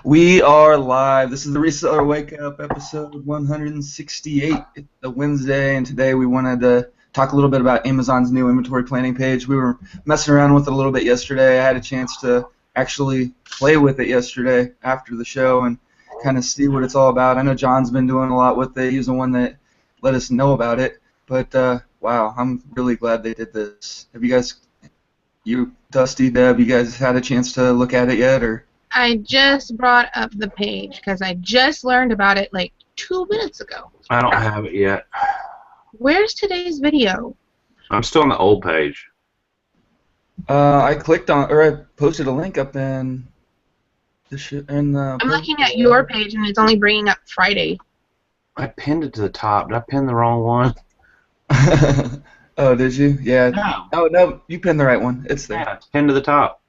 We are live. This is the Reseller Wake Up episode 168. It's a Wednesday, and today we wanted to talk a little bit about Amazon's new inventory planning page. We were messing around with it a little bit yesterday. I had a chance to actually play with it yesterday after the show and kind of see what it's all about. I know John's been doing a lot with it. He's the one that let us know about it. But, wow, I'm really glad they did this. Have you guys, Dusty, Deb, you guys had a chance to look at it yet, or? I just brought up the page because I just learned about it like 2 minutes ago. I don't have it yet. Where's today's video? I'm still on the old page. I clicked on, or I posted a link up in the I'm looking at your page and it's only bringing up Friday. I pinned it to the top. Did I pin the wrong one? Oh, did you? Yeah. No. Oh, no, you pinned the right one. It's there. Yeah, it's pinned to the top.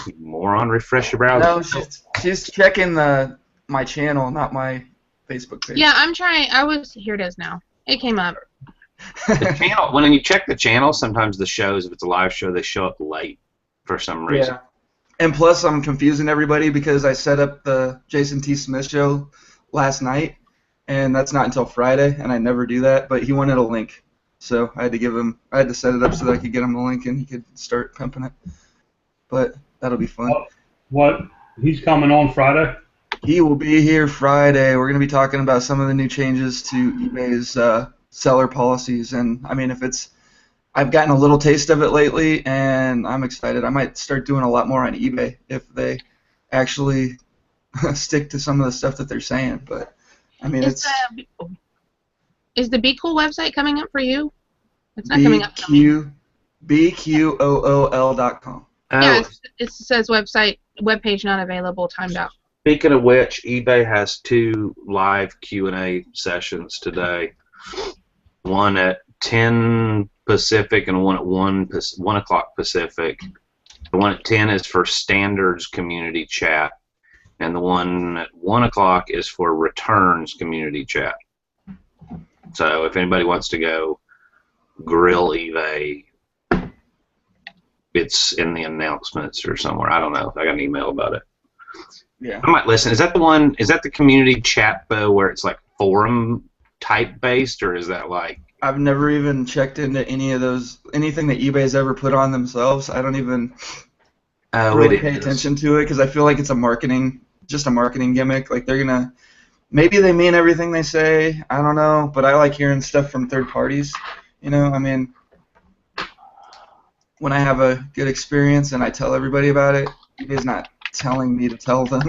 You moron, refresh your browser. No, she's checking my channel, not my Facebook page. Yeah, I'm trying. Here it is now. It came up. The channel, when you check the channel, sometimes the shows, if it's a live show, they show up late for some reason. Yeah. And plus, I'm confusing everybody because I set up the Jason T. Smith show last night, and that's not until Friday, and I never do that. But he wanted a link, so I had to set it up so that I could get him the link and he could start pumping it. But that'll be fun. What? He's coming on Friday? He will be here Friday. We're going to be talking about some of the new changes to eBay's seller policies, and I mean, I've gotten a little taste of it lately, and I'm excited. I might start doing a lot more on eBay if they actually stick to some of the stuff that they're saying. But I mean, Is the Be Cool website coming up for you? It's not coming up for me. BQOOL.com. Oh, Yeah, it says webpage not available, timed out. speaking of which, eBay has 2 live Q&A sessions today. One at 10 Pacific and one at 1 o'clock Pacific. The one at 10 is for standards community chat, and the one at 1 o'clock is for returns community chat. So if anybody wants to go grill eBay, it's in the announcements or somewhere. I don't know. I got an email about it. Yeah. I might listen. Is that the one? Is that the community chat though, where it's like forum type based, or is that like? I've never even checked into anything that eBay's ever put on themselves. I don't even really pay attention to it because I feel like it's just a marketing gimmick. Like maybe they mean everything they say. I don't know, but I like hearing stuff from third parties. You know, I mean, when I have a good experience and I tell everybody about it, eBay's not telling me to tell them.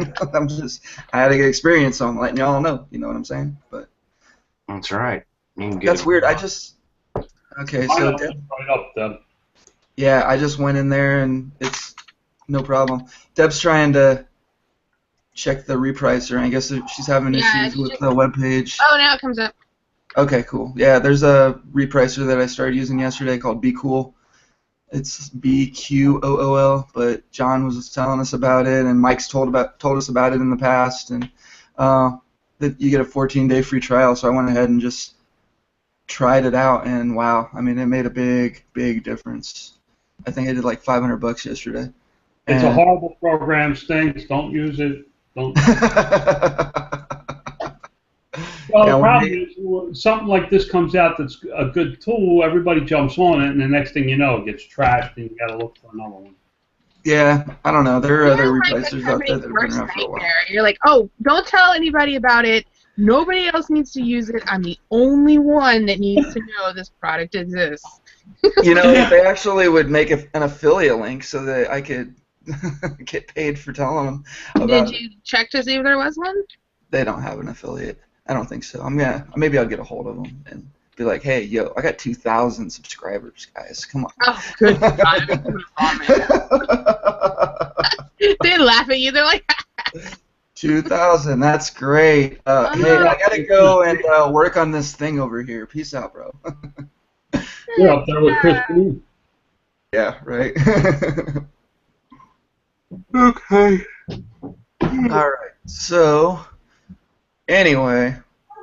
I had a good experience, so I'm letting y'all know. You know what I'm saying? But that's right. That's weird. Okay, so right up, Deb. Yeah, I just went in there and it's no problem. Deb's trying to check the repricer. I guess she's having issues with the web page. Oh, now it comes up. Okay, cool. Yeah, there's a repricer that I started using yesterday called Be Cool. It's BQOOL, but John was telling us about it, and Mike's told us about it in the past, and that you get a 14-day free trial. So I went ahead and just tried it out, and wow, I mean, it made a big, big difference. I think I did like $500 yesterday. It's a horrible program. Stinks. Don't use it. Don't. Well, the problem is something like this comes out that's a good tool, everybody jumps on it, and the next thing you know, it gets trashed, and you got to look for another one. Yeah, I don't know. There are other replacers out there that have been around for a while. You're like, oh, don't tell anybody about it. Nobody else needs to use it. I'm the only one that needs to know this product exists. You know, if they actually would make an affiliate link so that I could get paid for telling them about it. Did you check to see if there was one? They don't have an affiliate. I don't think so. Maybe I'll get a hold of them and be like, hey, yo, I got 2,000 subscribers, guys. Come on. Oh, good God. They laugh at you. They're like, 2,000. That's great. Hey, I got to go and work on this thing over here. Peace out, bro. You're up there with Christine. Yeah, right. Okay. All right. So, anyway,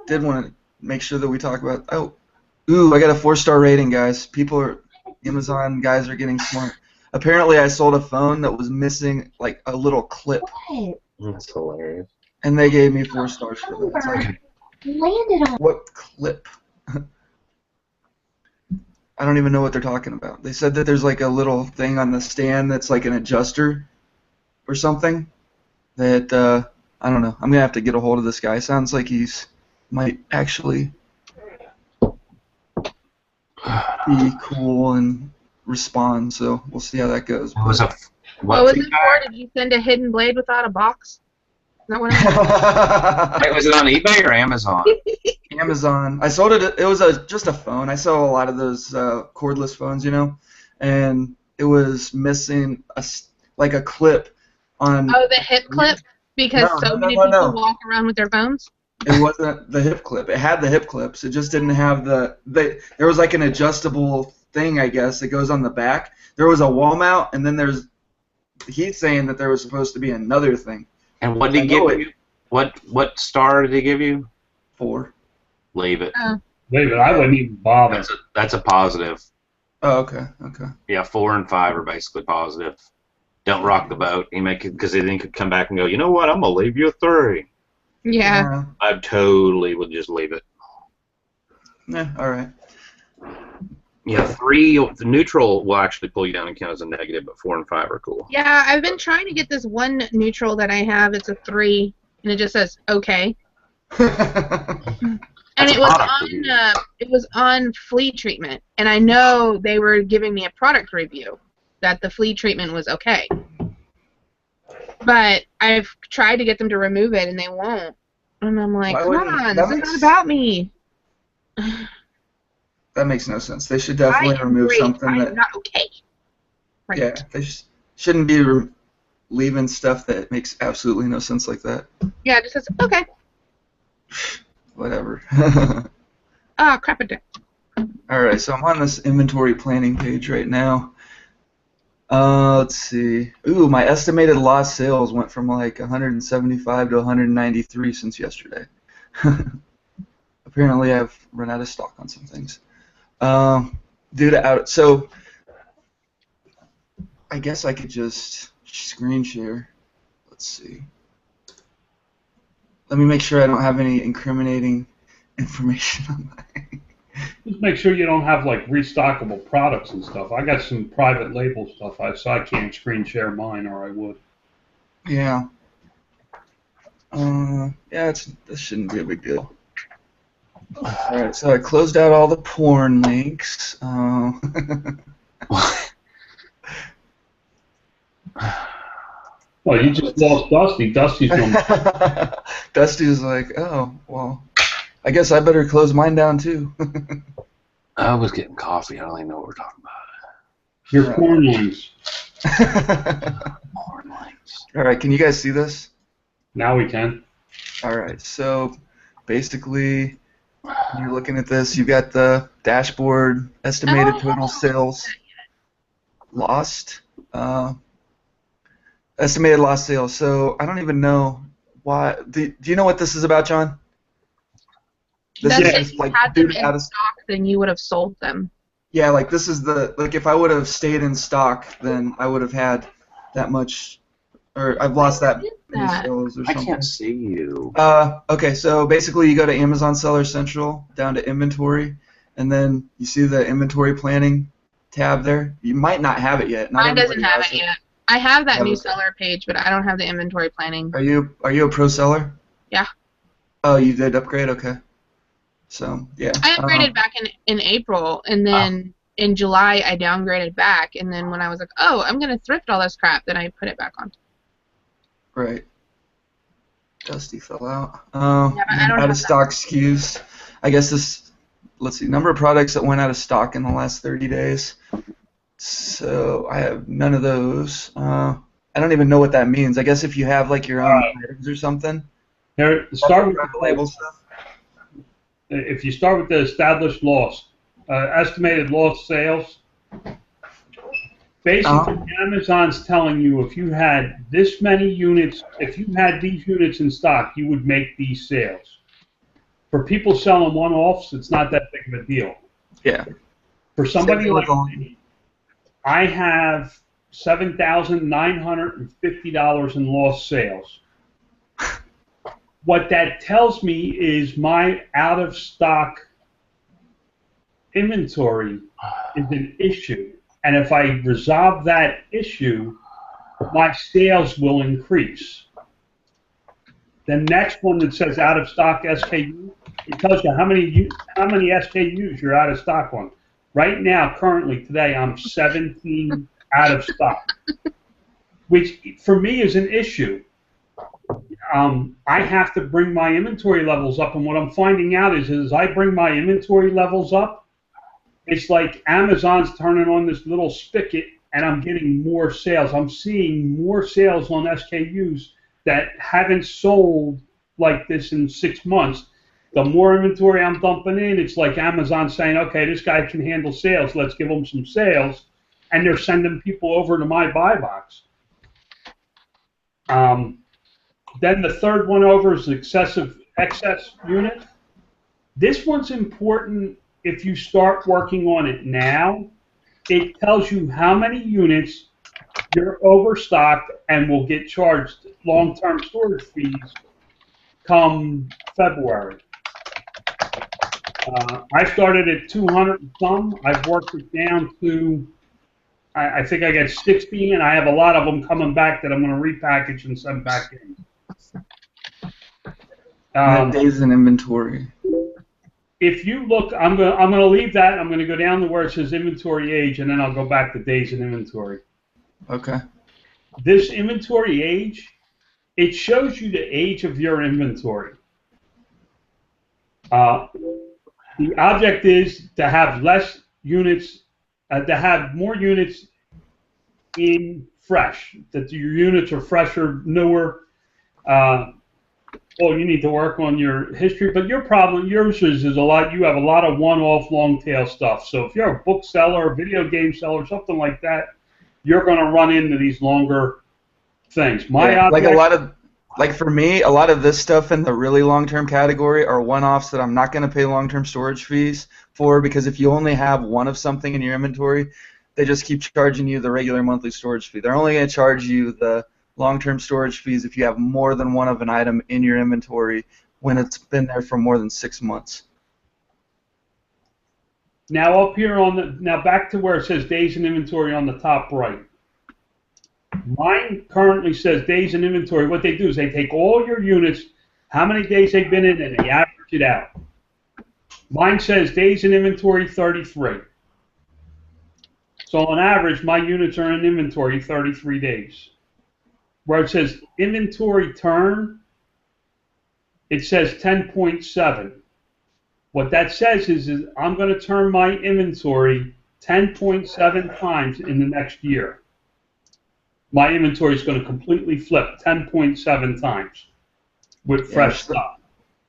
did want to make sure that we talk about. I got a 4-star rating, guys. Amazon guys are getting smart. Apparently, I sold a phone that was missing like a little clip That's hilarious. And they gave me 4 stars for that. It's like, Landed on. what clip? I don't even know what they're talking about. They said that there's like a little thing on the stand that's like an adjuster or something that, I don't know. I'm going to have to get a hold of this guy. Sounds like he's might actually be cool and respond, so we'll see how that goes. What was a What was it for? Did you send a hidden blade without a box? Is that what it was? Wait, was it on eBay or Amazon? Amazon. I sold it. It was just a phone. I sell a lot of those cordless phones, you know, and it was missing like a clip on. Oh, the hip clip? Because so many people walk around with their phones? It wasn't the hip clip. It had the hip clips. It just didn't have there was like an adjustable thing, I guess, that goes on the back. There was a wall mount, and then he's saying that there was supposed to be another thing. And what did he give you? What star did he give you? 4. Leave it. Leave it. I wouldn't even bother. That's a positive. Oh, okay. Okay. Yeah, 4 and 5 are basically positive. Don't rock the boat. Because then he could come back and go, you know what? I'm gonna leave you a 3. Yeah. I totally would just leave it. Yeah. All right. Yeah, 3. The neutral will actually pull you down and count as a negative, but 4 and 5 are cool. Yeah, I've been trying to get this one neutral that I have. It's a 3, and it just says okay. And it was on flea treatment, and I know they were giving me a product review that the flea treatment was okay. But I've tried to get them to remove it, and they won't. And I'm like, come on, this is not about me. That makes no sense. They should definitely remove something I'm not okay. Right. Yeah, they shouldn't be leaving stuff that makes absolutely no sense like that. Yeah, it just says okay. Whatever. Ah, crap it. All right, so I'm on this inventory planning page right now. Let's see. Ooh, my estimated lost sales went from like 175 to 193 since yesterday. Apparently, I've run out of stock on some things. So I guess I could just screen share. Let's see. Let me make sure I don't have any incriminating information on my. Just make sure you don't have like restockable products and stuff. I got some private label stuff, so I can't screen share mine, or I would. Yeah. Yeah, this shouldn't be a big deal. All right, so I closed out all the porn links. Well, you just lost Dusty. Dusty's going. Dusty's like, oh, well, I guess I better close mine down too. I was getting coffee. I don't even know what we're talking about. Your porn links. Porn links. All right, can you guys see this? Now we can. All right, so basically, you're looking at this. You got the dashboard, estimated total sales lost. Estimated lost sales. So I don't even know why. Do you know what this is about, John? This is if you had them in stock, then you would have sold them. Yeah, like this is if I would have stayed in stock, then I would have had that much, or I've lost that many sales or something. I can't see you. Okay, so basically you go to Amazon Seller Central, down to inventory, and then you see the inventory planning tab there. You might not have it yet. Mine doesn't have it yet. I have that new seller page, but I don't have the inventory planning. Are you a pro seller? Yeah. Oh, you did upgrade? Okay. So, yeah. I upgraded back in April, and then in July I downgraded back, and then when I was like, oh, I'm going to thrift all this crap, then I put it back on. Right. Dusty fell out. Yeah, but I don't out of stock SKUs. I guess this, let's see, number of products that went out of stock in the last 30 days. So I have none of those. I don't even know what that means. I guess if you have like your own items or something. Here, start with the label stuff. If you start with the established loss, estimated lost sales, basically Amazon's telling you if you had this many units, if you had these units in stock, you would make these sales. For people selling one-offs, it's not that big of a deal. Yeah. For somebody like me, I have $7,950 in lost sales. what that tells me is my out of stock inventory is an issue. And if I resolve that issue, my sales will increase. The next one that says out of stock SKU, it tells you how many SKUs you're out of stock on. Right now, currently, today, I'm 17 out of stock, which for me is an issue. I have to bring my inventory levels up, and what I'm finding out is as I bring my inventory levels up, it's like Amazon's turning on this little spigot, and I'm getting more sales. I'm seeing more sales on SKUs that haven't sold like this in 6 months. The more inventory I'm dumping in, it's like Amazon saying, okay, this guy can handle sales, let's give him some sales, and they're sending people over to my buy box. Then the third one over is excess unit. This one's important if you start working on it now. It tells you how many units you're overstocked and will get charged long-term storage fees come February. I started at 200 and some. I've worked it down to, I think I got 60, and I have a lot of them coming back that I'm going to repackage and send back in. Days in inventory. If you look, I'm gonna leave that. I'm gonna go down to where it says inventory age, and then I'll go back to days in inventory. Okay. This inventory age, it shows you the age of your inventory. The object is to have less units, to have more units in fresh, that your units are fresher, newer. Well, you need to work on your history, but yours is a lot. You have a lot of one-off, long-tail stuff. So if you're a book seller, a video game seller, something like that, you're going to run into these longer things. Like for me, a lot of this stuff in the really long-term category are one-offs that I'm not going to pay long-term storage fees for, because if you only have one of something in your inventory, they just keep charging you the regular monthly storage fee. They're only going to charge you the long-term storage fees if you have more than one of an item in your inventory when it's been there for more than 6 months. Now up here now back to where it says days in inventory on the top right. Mine currently says days in inventory. What they do is they take all your units, how many days they've been in, and they average it out. Mine says days in inventory 33. So on average, my units are in inventory 33 days. Where it says inventory turn, it says 10.7. What that says is I'm going to turn my inventory 10.7 times in the next year. My inventory is going to completely flip 10.7 times with fresh stuff.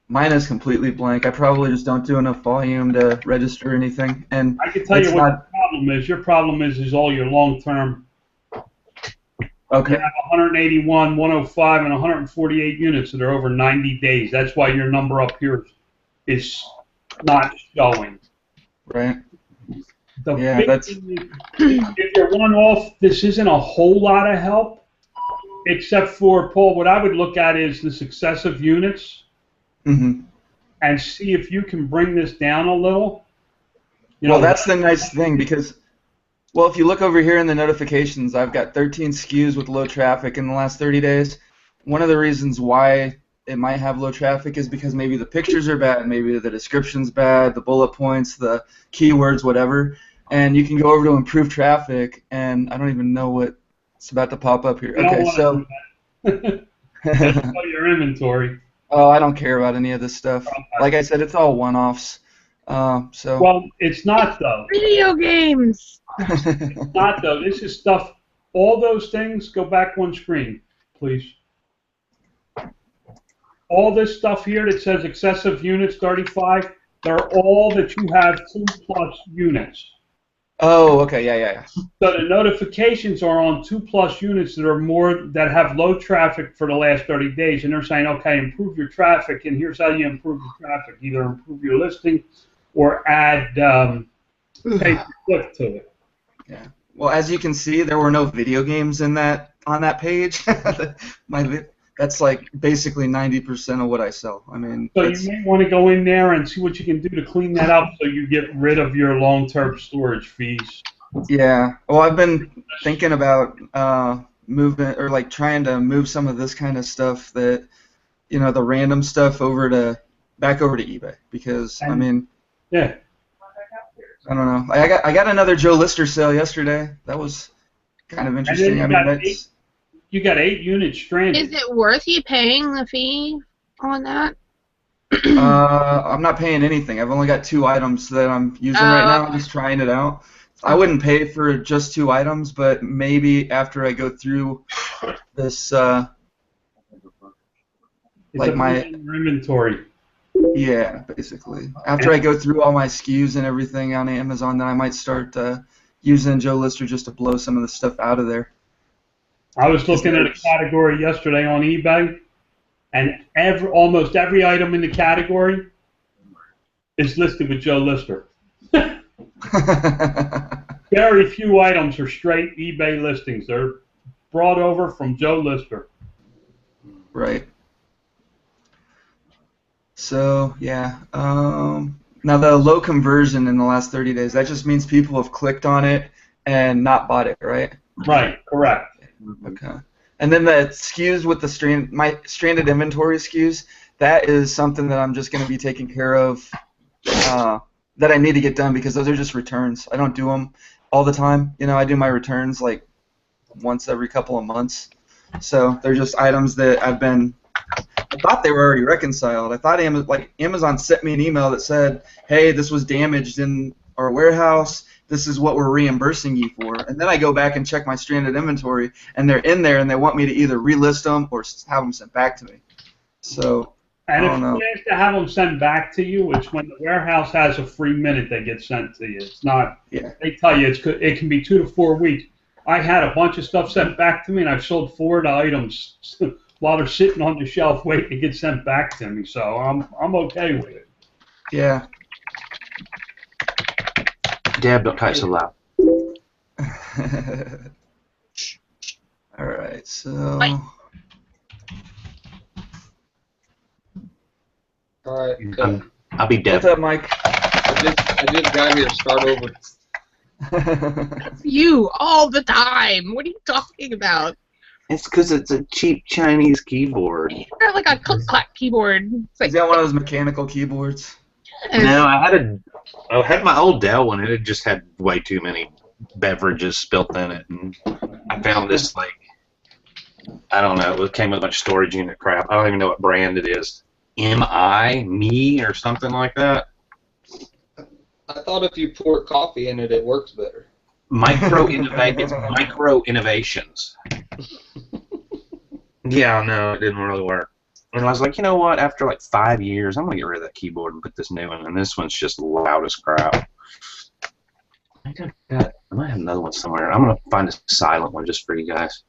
Mine is completely blank. I probably just don't do enough volume to register anything. And I can tell you what your problem is. Your problem is all your long-term. Okay. You have 181, 105, and 148 units that are over 90 days. That's why your number up here is not showing. Right. If you're one off, this isn't a whole lot of help, except for, Paul, what I would look at is the successive units and see if you can bring this down a little. Well, that's the nice thing, because well, if you look over here in the notifications, I've got 13 SKUs with low traffic in the last 30 days. One of the reasons why it might have low traffic is because maybe the pictures are bad, maybe the description's bad, the bullet points, the keywords, whatever. And you can go over to improve traffic, and I don't even know what's about to pop up here. Okay, so your inventory. Oh, I don't care about any of this stuff. Like I said, it's all one-offs. Well, it's not though. Video games. It's not though. This is stuff. All those things. Go back one screen, please. All this stuff here that says excessive units 35. They're all that you have 2+ units. Oh, okay, yeah. So the notifications are on 2+ units that have low traffic for the last 30 days, and they're saying, okay, improve your traffic, and here's how you improve your traffic: either improve your listing or add pay-per-click to it. Yeah. Well, as you can see, there were no video games on that page. That's like basically 90% of what I sell. I mean, So that's, you may want to go in there and see what you can do to clean that up so you get rid of your long-term storage fees. yeah. Well, I've been thinking about moving or like trying to move some of this kind of stuff that, the random stuff back over to eBay because I mean, Yeah. I don't know. I got another Joe Lister sale yesterday. That was kind of And then interesting. I mean, that's you got 8 units stranded. Is it worth you paying the fee on that? I'm not paying anything. I've only got 2 items that I'm using right now. I'm just trying it out. I wouldn't pay for just 2 items, but maybe after I go through this, It's like my inventory. yeah, basically. After I go through all my SKUs and everything on Amazon, then I might start using Joe Lister just to blow some of the stuff out of there. I was looking at a category yesterday on eBay, and almost every item in the category is listed with Joe Lister. Very few items are straight eBay listings. They're brought over from Joe Lister. Right. So, yeah. Now, the low conversion in the last 30 days, that just means people have clicked on it and not bought it, right? Right, correct. Okay. And then the SKUs with my stranded inventory SKUs, that is something that I'm just going to be taking care of that I need to get done because those are just returns. I don't do them all the time. I do my returns like once every couple of months. So they're just items that I thought they were already reconciled. I thought Amazon sent me an email that said, hey, this was damaged in our warehouse. This is what we're reimbursing you for. And then I go back and check my stranded inventory, and they're in there, and they want me to either relist them or have them sent back to me. So, And I don't know. if you ask to have them sent back to you, it's when the warehouse has a free minute they get sent to you. It's not. Yeah. They tell you it can be 2 to 4 weeks. I had a bunch of stuff sent back to me, and I've sold 4 items while they're sitting on the shelf waiting to get sent back to me. So I'm okay with it. Yeah. Deb, don't type so loud. All right, so. All right. I'll be Deb. What's up, Mike? I just got here to start over. That's you all the time. What are you talking about? It's because it's a cheap Chinese keyboard. You got like a click-clack keyboard. It's like, Is that one of those mechanical keyboards? No, I had my old Dell one, and it just had way too many beverages spilt in it, and I found this I don't know, it came with a bunch of storage unit crap. I don't even know what brand it is. Me or something like that. I thought if you pour coffee in it, it works better. It's Micro Innovations. Yeah, no, it didn't really work. And I was like, you know what? After like 5 years, I'm gonna get rid of that keyboard and put this new one. And this one's just loud as crap. I might have another one somewhere. I'm gonna find a silent one just for you guys.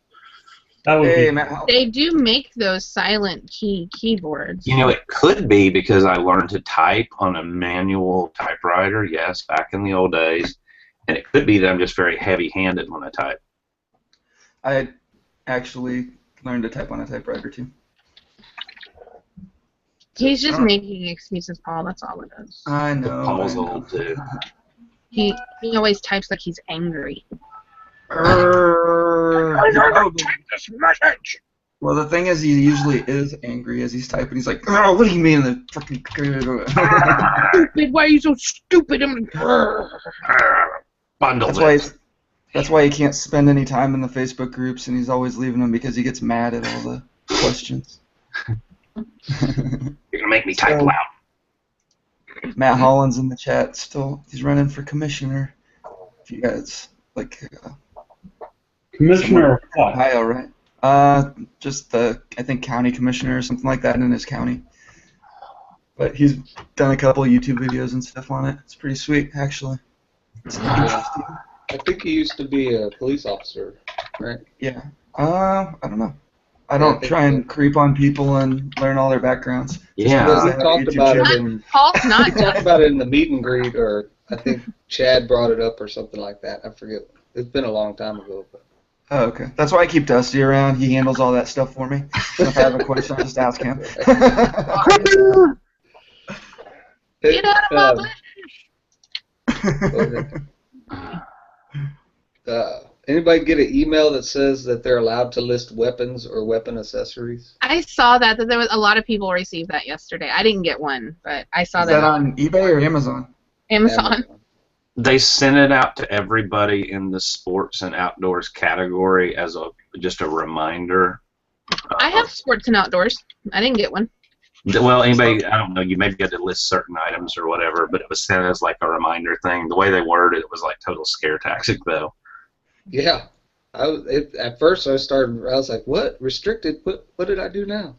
That would Hey, be. Matt. they do make those silent keyboards. You know, it could be because I learned to type on a manual typewriter. Yes, back in the old days, and it could be that I'm just very heavy-handed when I type. I actually learned to type on a typewriter, too. He's just making excuses, Paul. That's all it is. I know. Paul's I know. old too. He always types like he's angry. Oh, well, the thing is, he usually is angry as he's typing. He's like, "Oh, what do you mean the fucking?" Stupid! Why are you so stupid? Bundles. That's why he can't spend any time in the Facebook groups, and he's always leaving them because he gets mad at all the questions. You're gonna make me type loud. Matt Holland's in the chat still. He's running for commissioner. If you guys like. Commissioner of what? Ohio, right? Just I think county commissioner or something like that in his county. But he's done a couple of YouTube videos and stuff on it. It's pretty sweet, actually. It's interesting. I think he used to be a police officer, right? Yeah. I don't know. I don't try and creep on people and learn all their backgrounds. Yeah. We talked about it in Paul's not talked about it in the meet and greet, or I think Chad brought it up or something like that. I forget. It's been a long time ago. But Oh, okay. That's why I keep Dusty around. He handles all that stuff for me. So if I have a question, I just ask him. Get out of my Anybody get an email that says that they're allowed to list weapons or weapon accessories? I saw that there was a lot of people received that yesterday. I didn't get one, but I saw Is that on eBay or Amazon? Amazon. They sent it out to everybody in the sports and outdoors category as just a reminder. I have sports and outdoors. I didn't get one. Well, anybody, I don't know, you maybe had to list certain items or whatever, but it was sent as like a reminder thing. The way they worded it was like total scare tactic, though. Yeah. At first I was like, what? Restricted? What did I do now?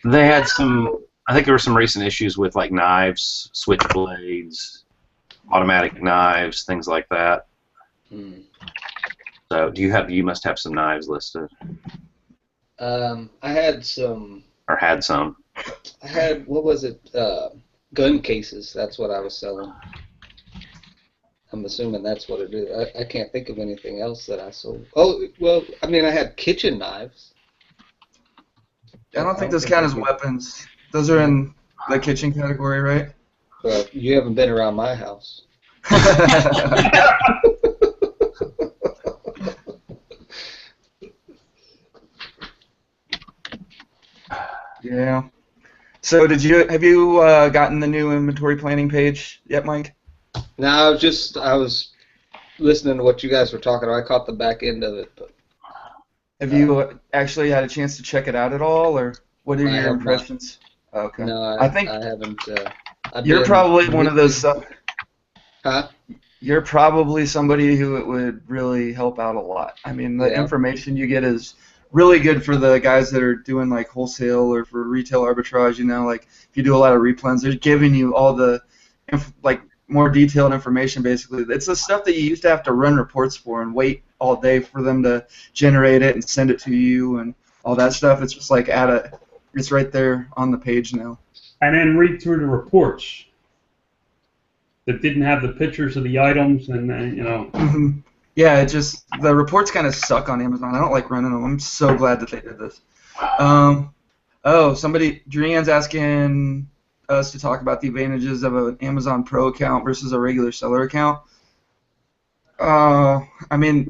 They had I think there were some recent issues with like knives, switchblades, automatic knives, things like that. So you must have some knives listed. I had some. Or had some. I had, what was it? Gun cases. That's what I was selling. I'm assuming that's what it is. I can't think of anything else that I sold. Oh, well, I mean, I had kitchen knives. I don't think those count as weapons. Those are in the kitchen category, right? But you haven't been around my house. Yeah. So have you gotten the new inventory planning page yet, Mike? No, I was listening to what you guys were talking about. I caught the back end of it. But have you actually had a chance to check it out at all, or what are your impressions? Okay. No, I think I haven't. You're probably one of those. Huh? You're probably somebody who it would really help out a lot. I mean, the information you get is really good for the guys that are doing like wholesale or for retail arbitrage. You know, like if you do a lot of replens, they're giving you all the more detailed information. Basically, it's the stuff that you used to have to run reports for and wait all day for them to generate it and send it to you and all that stuff. It's just like it's right there on the page now. And then read through the reports that didn't have the pictures of the items and you know. Mm-hmm. Yeah, the reports kind of suck on Amazon. I don't like running them. I'm so glad that they did this. Julianne's asking us to talk about the advantages of an Amazon Pro account versus a regular seller account. I mean,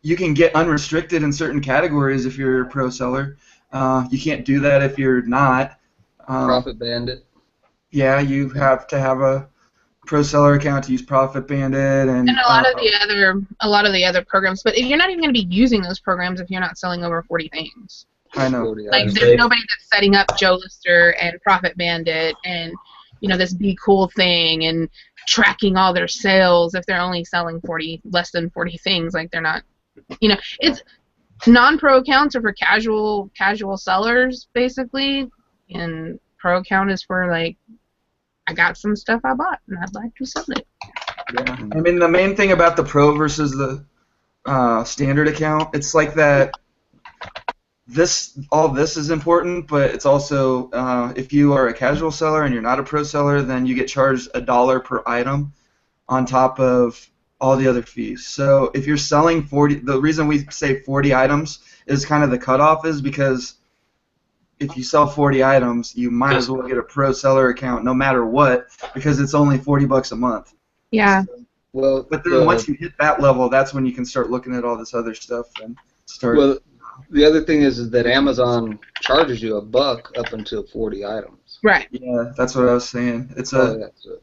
you can get unrestricted in certain categories if you're a pro seller. You can't do that if you're not. Profit Bandit. Yeah, you have to have a pro seller account to use Profit Bandit and a lot of the other programs. But if you're not even going to be using those programs if you're not selling over 40 things. I know. Like there's nobody that's setting up Joe Lister and Profit Bandit and this Be Cool thing and tracking all their sales if they're only selling less than 40 things. Like they're not. It's non-pro accounts are for casual sellers basically, and pro account is for like, I got some stuff I bought and I'd like to sell it. Yeah. I mean, the main thing about the pro versus the standard account, it's like that. All this is important, but it's also if you are a casual seller and you're not a pro seller, then you get charged $1 per item on top of all the other fees. So if you're selling 40, the reason we say 40 items is kind of the cutoff is because if you sell 40 items, you might as well get a pro seller account no matter what because it's only $40 a month. Yeah. So, but then once you hit that level, that's when you can start looking at all this other stuff and start. Well, the other thing is that Amazon charges you $1 up until 40 items. Right. Yeah, that's what I was saying. It's that's it.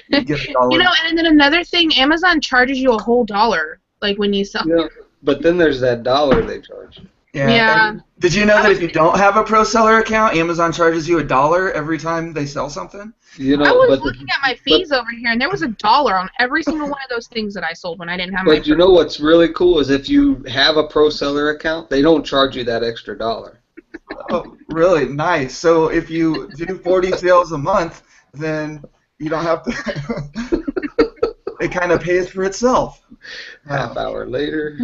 You get $1. And then another thing, Amazon charges you a whole $1, like when you sell. But then there's that $1 they charge you. Yeah. Did you know that if you don't have a pro seller account, Amazon charges you $1 every time they sell something? I was looking at my fees over here, and there was $1 on every single one of those things that I sold when I didn't have my. But you know what's really cool is if you have a pro seller account, they don't charge you that extra $1. Oh, really? Nice. So if you do 40 sales a month, then you don't have to. It kind of pays for itself. Half hour later.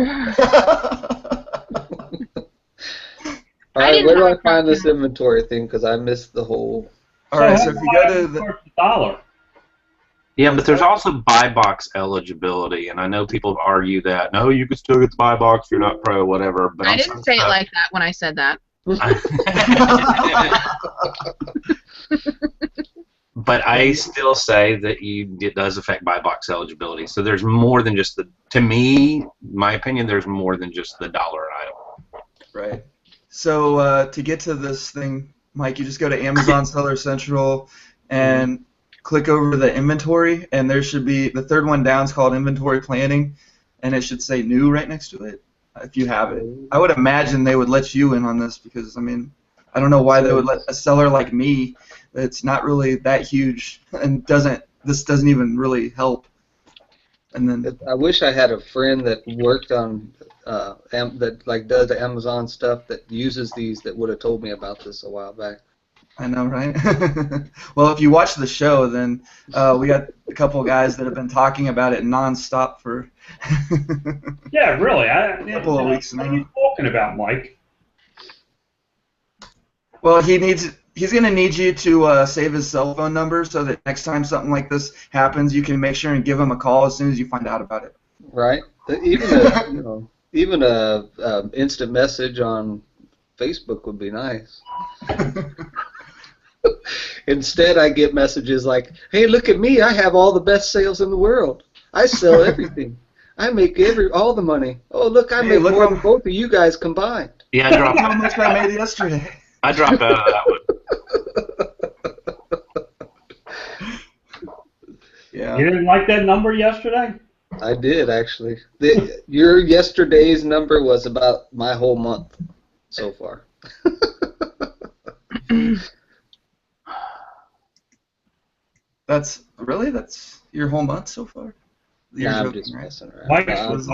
All right, where do I find this inventory thing? Because I missed the whole. All right, so if you go to the $1. Yeah, but there's also buy box eligibility, and I know people argue that no, you can still get the buy box if you're not pro, whatever. But I on didn't some say it stuff, like that when I said that. but I still say that it does affect buy box eligibility. So there's more than just to me, my opinion, there's more than just the dollar an item. Right. So to get to this thing, Mike, you just go to Amazon Seller Central and click over the inventory, and there should be the third one down is called inventory planning, and it should say new right next to it if you have it. I would imagine they would let you in on this because, I mean, I don't know why they would let a seller like me that's not really that huge and this doesn't even really help. And then I wish I had a friend that worked on that like does the Amazon stuff that uses these that would have told me about this a while back. I know, right? Well, if you watch the show, then we got a couple of guys that have been talking about it nonstop for Yeah, really. a couple of weeks What are now. you talking about, Mike? Well, he's going to need you to save his cell phone number so that next time something like this happens, you can make sure and give him a call as soon as you find out about it. Right. Even a instant message on Facebook would be nice. Instead, I get messages like, "Hey, look at me! I have all the best sales in the world. I sell everything. I make all the money. Oh, look, I make more than both of you guys combined." Yeah, Look how much I made yesterday. I dropped out of that one. Yeah. You didn't like that number yesterday? I did actually. Your yesterday's number was about my whole month so far. That's your whole month so far? You're Nah, I'm joking, just right? messing around. Mike Wait was a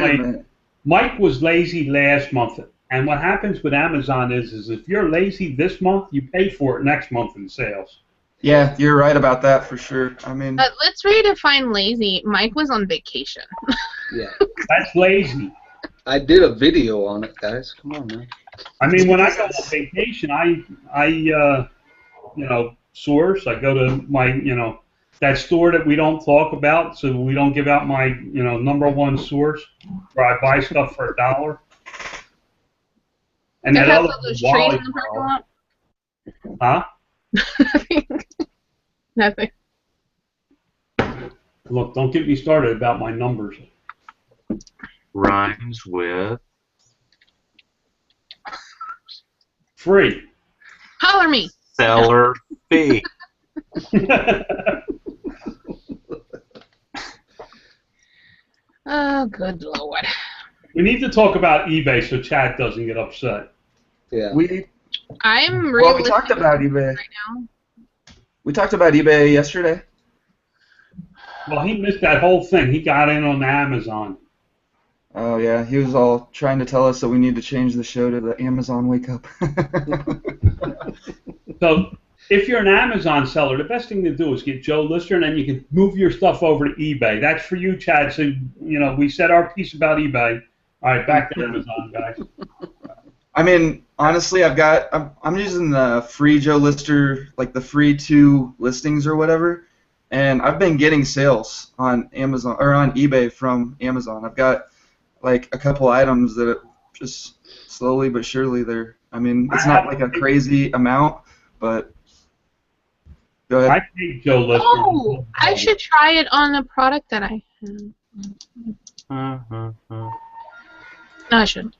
late. minute. Mike was lazy last month, and what happens with Amazon is if you're lazy this month, you pay for it next month in sales. Yeah, you're right about that for sure. I mean, Let's redefine lazy. Mike was on vacation. Yeah, That's lazy. I did a video on it, guys. Come on, man. I mean, when I go on vacation, I source. I go to my, that store that we don't talk about, so we don't give out my, #1 source, where I buy stuff for $1. And that other those trees Wally in the parking girl, lot? huh? Nothing. Look, don't get me started about my numbers. Rhymes with Free. Holler me. seller fee. Oh, good Lord. We need to talk about eBay so Chad doesn't get upset. Yeah. I'm we realistic talked about eBay. right now. We talked about eBay yesterday. Well, he missed that whole thing. He got in on Amazon. Oh yeah, he was all trying to tell us that we need to change the show to the Amazon Wakeup. So if you're an Amazon seller, the best thing to do is get Joe Lister, and then you can move your stuff over to eBay. That's for you, Chad. So, we said our piece about eBay. All right, back to Amazon, guys. I mean, honestly, I'm using the free Joe Lister, like the free 2 listings or whatever, and I've been getting sales on Amazon or on eBay from Amazon. I've got like a couple items that just slowly but surely I mean, it's not like a crazy amount, but go ahead. I paid Joe Lister. Oh, I should try it on a product that I have. No, I shouldn't.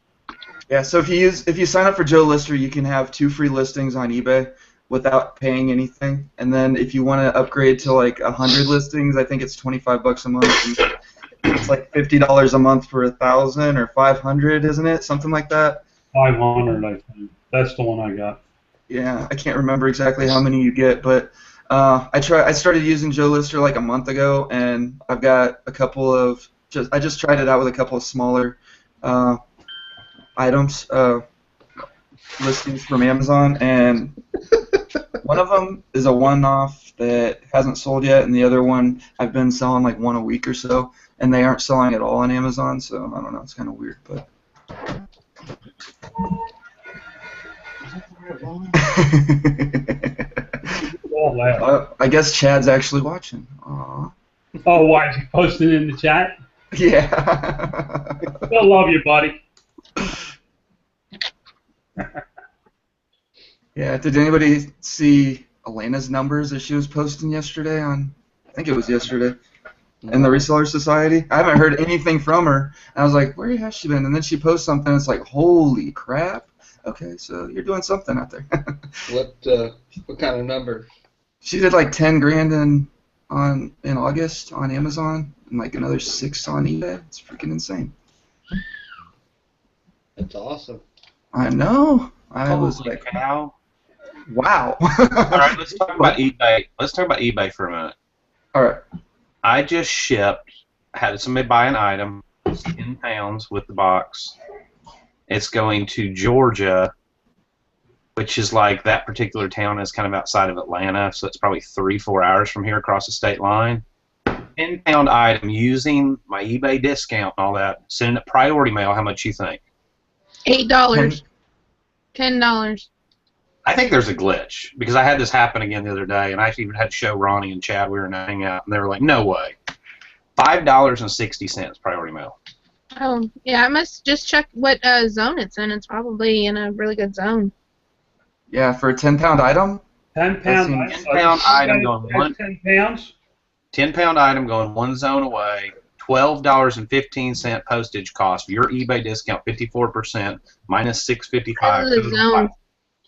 Yeah, so if you sign up for Joe Lister, you can have 2 free listings on eBay without paying anything. And then if you want to upgrade to like 100 listings, I think it's $25 a month. And it's like $50 a month for 1,000 or 500, isn't it? Something like that. 500, I think. That's the one I got. Yeah, I can't remember exactly how many you get, but I started using Joe Lister like a month ago, and I've got a couple of I just tried it out with a couple of smaller items listings from Amazon, and one of them is a one-off that hasn't sold yet, and the other one I've been selling like one a week or so, and they aren't selling at all on Amazon, so I don't know, it's kind of weird, but. I guess Chad's actually watching. Aww. Oh, why is he posting in the chat? Yeah. Still love you, buddy. Yeah. Did anybody see Elena's numbers that she was posting yesterday on? I think it was yesterday in the Reseller Society. I haven't heard anything from her. And I was like, where has she been? And then she posts something. It's like, holy crap. Okay, so you're doing something out there. What kind of number? She did like 10 grand in August on Amazon and like another 6 on eBay. It's freaking insane. That's awesome. I know. I was Holy like, cow. wow. All right, let's talk about eBay. Let's talk about eBay for a minute. All right. I just had somebody buy an item, it's 10 pounds with the box. It's going to Georgia, which is like that particular town is kind of outside of Atlanta, so it's probably 3-4 hours from here across the state line. 10-pound item using my eBay discount and all that, sending it priority mail. How much you think? $8. $10. I think there's a glitch because I had this happen again the other day, and I actually even had to show Ronnie and Chad. We were hanging out, and they were like, "No way, $5.60 priority mail." Oh, yeah, I must just check what zone it's in. It's probably in a really good zone. Yeah, for a 10-pound item? 10 pound. 10-pound item going one. 10 pounds. 10-pound item going one zone away. $12.15 postage cost. Your eBay discount 54% minus $6.55.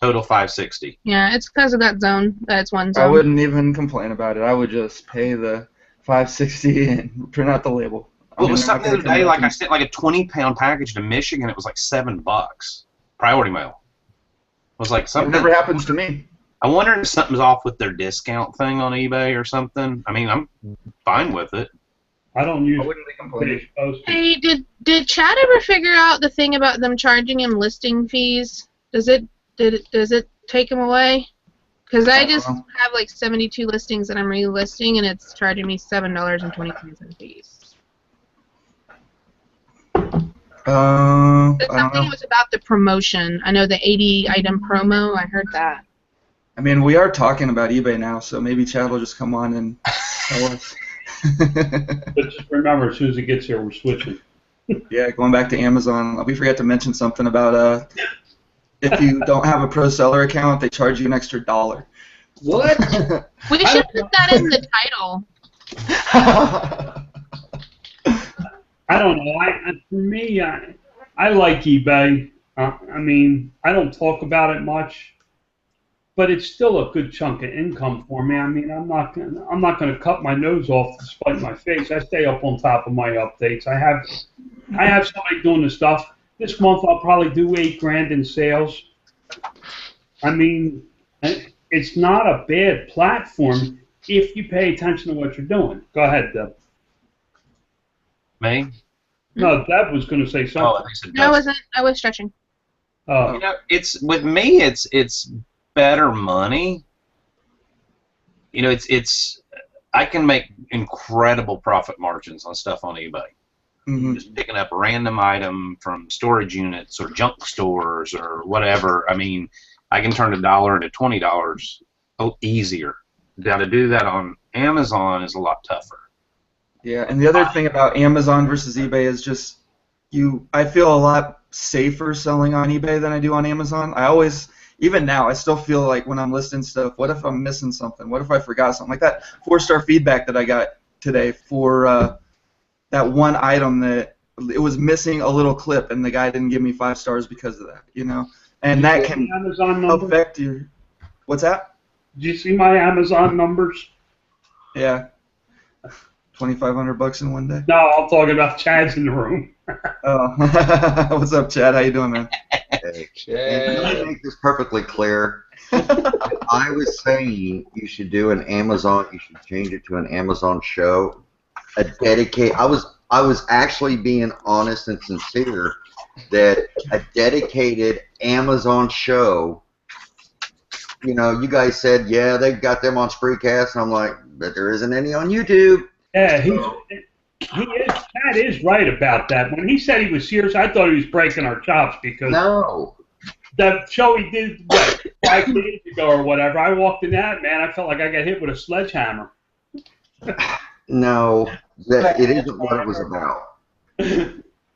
Total $5.60. Yeah, it's because of that zone. That's one zone. I wouldn't even complain about it. I would just pay the $5.60 and print out the label. Well, it was something the other day, like I sent like a 20-pound package to Michigan. It was like $7. Priority mail. It was like something. It never happens to me. I wonder if something's off with their discount thing on eBay or something. I mean, I'm fine with it. I don't use. I wouldn't be complaining. Hey, did Chad ever figure out the thing about them charging him listing fees? Does it take him away? Because I just have like 72 listings that I'm relisting, and it's charging me $7.22 fees. Something was about the promotion. I know the 80 item promo. I heard that. I mean, we are talking about eBay now, so maybe Chad will just come on and tell us. But just remember, as soon as it gets here, we're switching. Yeah, going back to Amazon, we forgot to mention something about if you don't have a pro seller account, they charge you an extra $1. What? We should put that in the title. I don't know. For me, I like eBay. I mean, I don't talk about it much, but it's still a good chunk of income for me. I mean, I'm not gonna cut my nose off to spite my face. I stay up on top of my updates. I have somebody doing the stuff. This month I'll probably do $8 grand in sales. I mean, it's not a bad platform if you pay attention to what you're doing. Go ahead, Deb. Me? No, Deb was going to say something. Oh, I think so. No, I wasn't. I was stretching. Oh. You know, it's with me. It's better money. You know, it's I can make incredible profit margins on stuff on eBay. Mm-hmm. Just picking up a random item from storage units or junk stores or whatever. I mean, I can turn $1 into $20 easier. Now to do that on Amazon is a lot tougher. Yeah, and the other thing about Amazon versus eBay is just I feel a lot safer selling on eBay than I do on Amazon. Even now, I still feel like when I'm listing stuff, what if I'm missing something? What if I forgot something? Like that 4-star feedback that I got today for that one item that it was missing a little clip, and the guy didn't give me 5 stars because of that, you know? And that can affect your... What's that? Did you see my Amazon numbers? Yeah. $2,500 in one day? No, I'm talking about Chad's in the room. Oh. What's up, Chad? How you doing, man? Hey, and let me make this perfectly clear. I was saying you should do an Amazon. You should change it to an Amazon show. I was actually being honest and sincere that a dedicated Amazon show. You know, you guys said, yeah, they've got them on Spreecast, and I'm like, but there isn't any on YouTube. Yeah, Chad is right about that. When he said he was serious, I thought he was breaking our chops because the show he did 5 days ago or whatever, I walked in that, man, I felt like I got hit with a sledgehammer. No, that it isn't what it was about.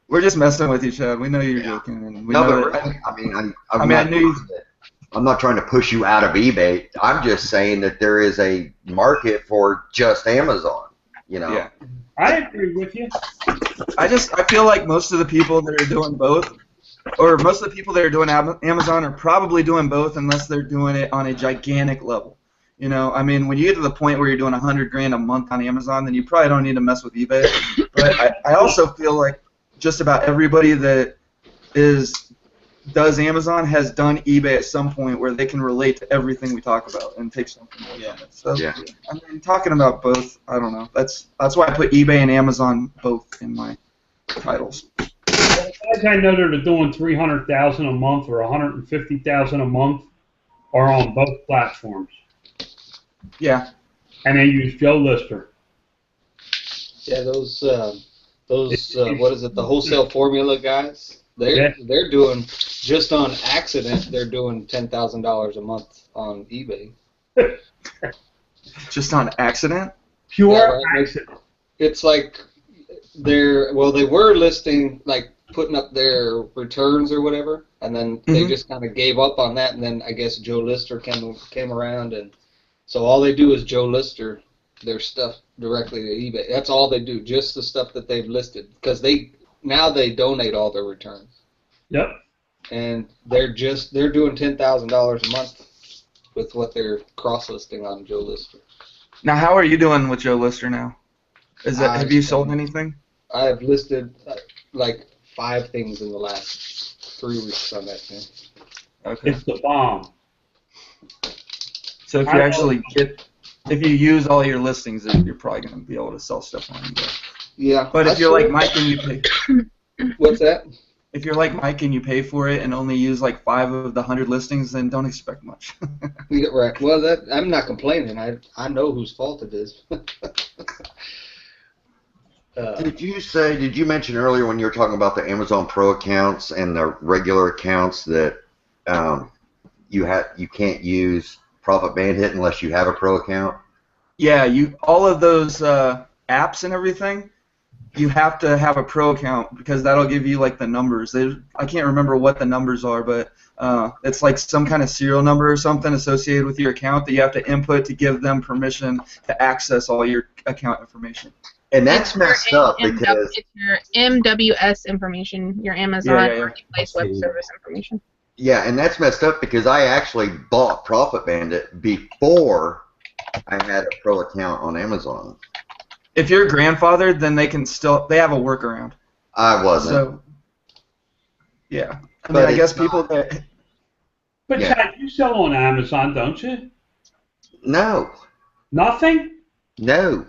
We're just messing with you, Chad. We know you're joking, and we No, know but that. really, I mean, I knew you. I'm not trying to push you out of eBay. I'm just saying that there is a market for just Amazon. You know. Yeah. I agree with you. I feel like most of the people that are doing both, or most of the people that are doing Amazon are probably doing both unless they're doing it on a gigantic level. You know, I mean, when you get to the point where you're doing $100,000 a month on Amazon, then you probably don't need to mess with eBay. But I also feel like just about everybody that does Amazon has done eBay at some point where they can relate to everything we talk about and take something away from it. So, Yeah. I mean, talking about both, I don't know. That's why I put eBay and Amazon both in my titles. The guys I know that are doing $300,000 a month or $150,000 a month are on both platforms, Yeah. and they use Joe Lister. Yeah, those what is it? The wholesale formula guys. They're doing just on accident. They're doing $10,000 a month on eBay. Just on accident? Pure Yeah, accident. it's like they were listing, like putting up their returns or whatever, and then they just kind of gave up on that, and then I guess Joe Lister came around, and so all they do is Joe Lister their stuff directly to eBay. That's all they do, just the stuff that they've listed, because they donate all their returns. Yep. And they're doing $10,000 a month with what they're cross listing on Joe Lister. Now, how are you doing with Joe Lister now? Have you sold anything? I have listed like 5 things in the last 3 weeks on that thing. Okay. It's the bomb. So if you use all your listings, then you're probably going to be able to sell stuff on eBay. Yeah. But if you're like Mike and you pay, What's that? if you're like Mike and you pay for it and only use like 5 of the 100 listings, then don't expect much. Yeah, right. Well, I'm not complaining. I know whose fault it is. Did you mention earlier when you were talking about the Amazon Pro accounts and the regular accounts that you can't use Profit Bandit unless you have a Pro account? Yeah, all of those apps and everything, you have to have a Pro account because that'll give you like the numbers. I can't remember what the numbers are, but it's like some kind of serial number or something associated with your account that you have to input to give them permission to access all your account information. And that's messed up because it's your MWS information, your Amazon Marketplace Web Service information. Yeah, and that's messed up because I actually bought Profit Bandit before I had a Pro account on Amazon. If you're grandfathered, then they have a workaround. I wasn't. So, yeah. I mean, I guess people that... But Yeah. Chad, you sell on Amazon, don't you? No. Nothing? No.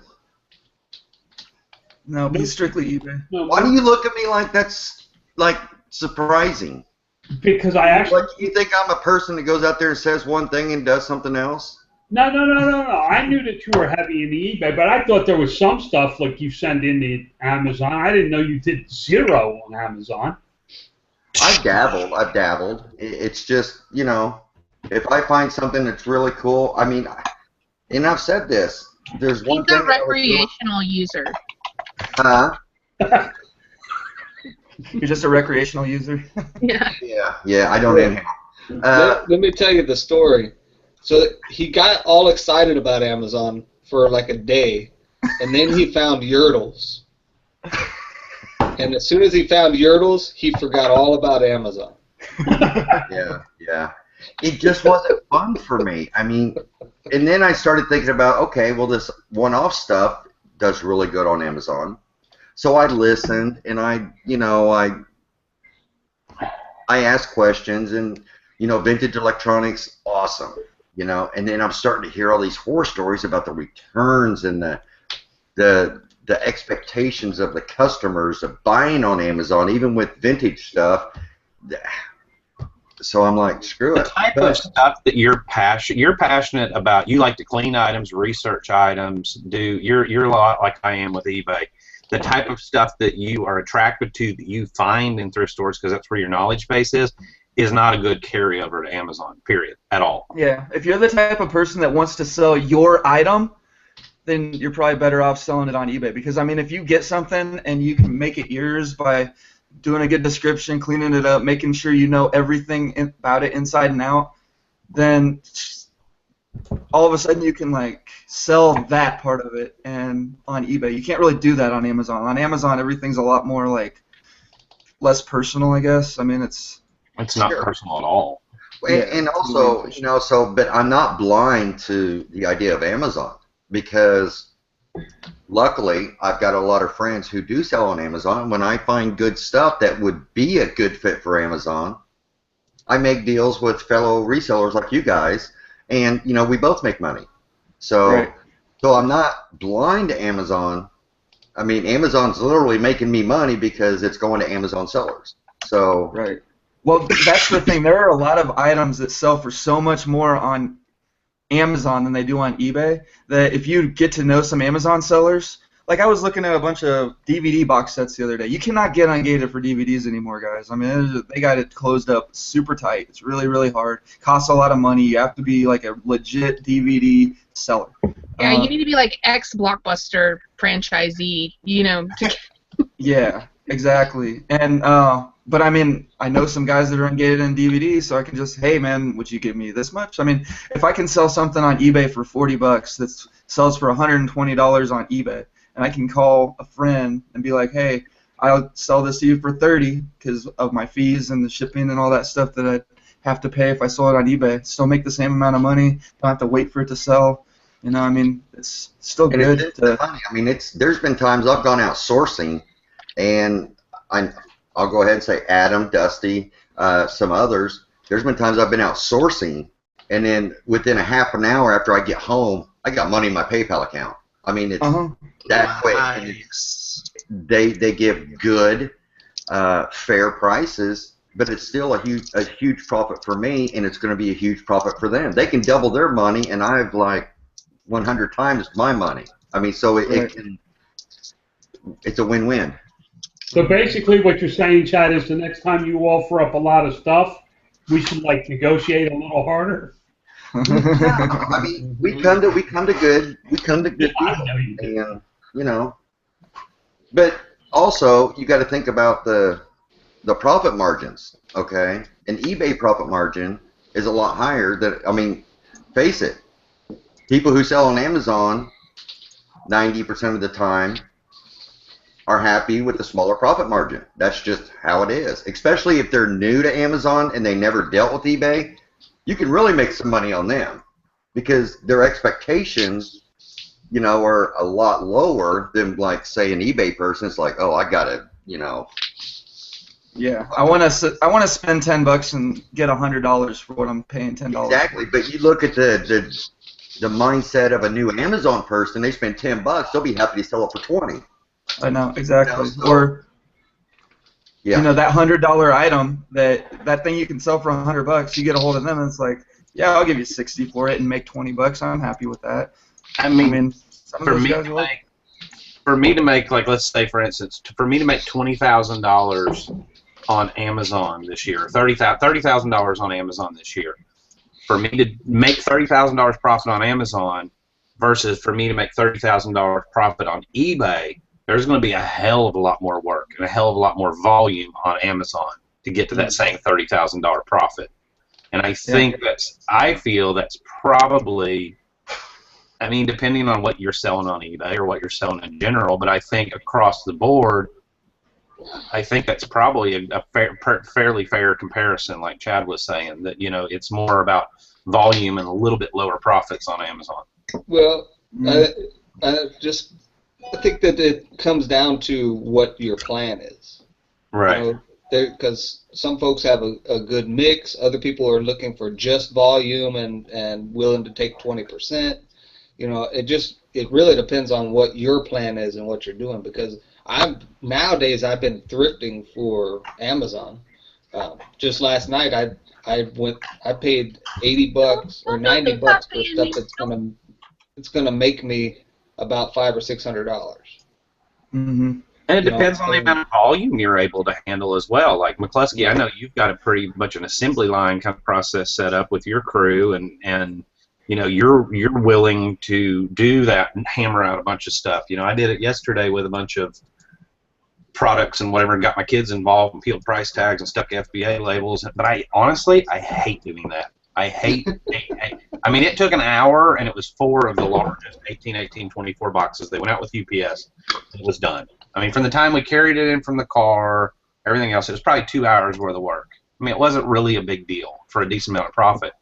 No, be strictly eBay. No, Why do you look at me like that's like surprising? Because I actually... Like you think I'm a person that goes out there and says one thing and does something else? No. I knew that you were heavy in the eBay, but I thought there was some stuff like you send in the Amazon. I didn't know you did 0 on Amazon. I've dabbled. It's just, if I find something that's really cool, I mean, and I've said this, there's one He's thing... a recreational user. Huh? You're just a recreational user? Yeah. Yeah, I don't inhale. Let me tell you the story. So he got all excited about Amazon for like a day, and then he found Yurtles. And as soon as he found Yurtles, he forgot all about Amazon. Yeah. It just wasn't fun for me. I mean, and then I started thinking about, okay, well, this one-off stuff does really good on Amazon. So I listened, and I asked questions, and, vintage electronics, awesome. And then I'm starting to hear all these horror stories about the returns and the expectations of the customers of buying on Amazon, even with vintage stuff. So I'm like, screw it. The type of stuff that you're passionate about, you like to clean items, research items, you're a lot like I am with eBay. The type of stuff that you are attracted to that you find in thrift stores because that's where your knowledge base is not a good carryover to Amazon, period, at all. Yeah. If you're the type of person that wants to sell your item, then you're probably better off selling it on eBay. Because I mean, if you get something and you can make it yours by doing a good description, cleaning it up, making sure you know everything about it inside and out, then all of a sudden you can like sell that part of it and on eBay. You can't really do that on Amazon. On Amazon, everything's a lot more like less personal, I guess. I mean, it's not personal at all. And also, you know, but I'm not blind to the idea of Amazon, because luckily I've got a lot of friends who do sell on Amazon. When I find good stuff that would be a good fit for Amazon, I make deals with fellow resellers like you guys, and you know, we both make money. So I'm not blind to Amazon. I mean, Amazon's literally making me money because it's going to Amazon sellers. So well, that's the thing. There are a lot of items that sell for so much more on Amazon than they do on eBay, that if you get to know some Amazon sellers, like I was looking at a bunch of DVD box sets the other day. You cannot get ungated for DVDs anymore, guys. I mean, they got it closed up super tight. It's really, really hard. Costs a lot of money. You have to be like a legit DVD seller. Yeah, you need to be like ex-Blockbuster franchisee, you know. Yeah, exactly. And but I mean, I know some guys that are ungated in DVD, so I can just, hey man, would you give me this much? I mean, if I can sell something on eBay for $40 that sells for $120 on eBay, and I can call a friend and be like, hey, I'll sell this to you for $30 because of my fees and the shipping and all that stuff that I have to pay if I sold it on eBay. Still make the same amount of money. Don't have to wait for it to sell. You know, I mean, it's still good. I mean, there's been times I've gone out sourcing, and I'll go ahead and say Adam, Dusty, some others. There's been times I've been out sourcing, and then within a half an hour after I get home, I got money in my PayPal account. I mean, it's that quick. Nice. They give good, fair prices, but it's still a huge profit for me, and it's going to be a huge profit for them. They can double their money, and I've like 100 times my money. I mean, so it's a win-win. So basically what you're saying, Chad, is the next time you offer up a lot of stuff, we should like negotiate a little harder. I mean, we come to good deals, and you know, but also you got to think about the profit margins. Okay, an eBay profit margin is a lot higher than, I mean, face it, people who sell on Amazon 90% of the time are happy with the smaller profit margin. That's just how it is. Especially if they're new to Amazon and they never dealt with eBay, you can really make some money on them because their expectations, you know, are a lot lower than, like, say, an eBay person. It's like, oh, I gotta, you know. Yeah, I want to spend $10 and get $100 for what I'm paying $10. Exactly, but you look at the mindset of a new Amazon person. They spend $10, they'll be happy to sell it for $20. I know, exactly. You know, so, or yeah. you know, that $100 item, that thing you can sell for $100, you get a hold of them and it's like, yeah, I'll give you $60 for it and make $20. I'm happy with that. I mean for me to make, like, let's say for instance, for me to make $20,000 on Amazon this year, $30,000 on Amazon this year, for me to make $30,000 profit on Amazon versus for me to make $30,000 profit on eBay, there's going to be a hell of a lot more work and a hell of a lot more volume on Amazon to get to that same $30,000 profit. And I think I feel that's probably, I mean, depending on what you're selling on eBay or what you're selling in general, but I think across the board, I think that's probably a fairly fair comparison, like Chad was saying, that, you know, it's more about volume and a little bit lower profits on Amazon. Well, I think that it comes down to what your plan is. Right. You know, because some folks have a good mix. Other people are looking for just volume and willing to take 20%. You know, it really depends on what your plan is and what you're doing. Because nowadays I've been thrifting for Amazon. Just last night I paid $80 or $90 for stuff that's gonna make me about $500 or $600. Mm-hmm. And it depends on the amount of volume you're able to handle as well. Like McCluskey, I know you've got a pretty much an assembly line kind of process set up with your crew, and you know, you're willing to do that and hammer out a bunch of stuff. You know, I did it yesterday with a bunch of products and whatever, and got my kids involved and peeled price tags and stuck FBA labels. But I honestly, I hate doing that. I hate. I mean, it took an hour, and it was 4 of the largest 18/18/24 boxes. They went out with UPS. It was done. I mean, from the time we carried it in from the car, everything else, it was probably 2 hours worth of work. I mean, it wasn't really a big deal for a decent amount of profit.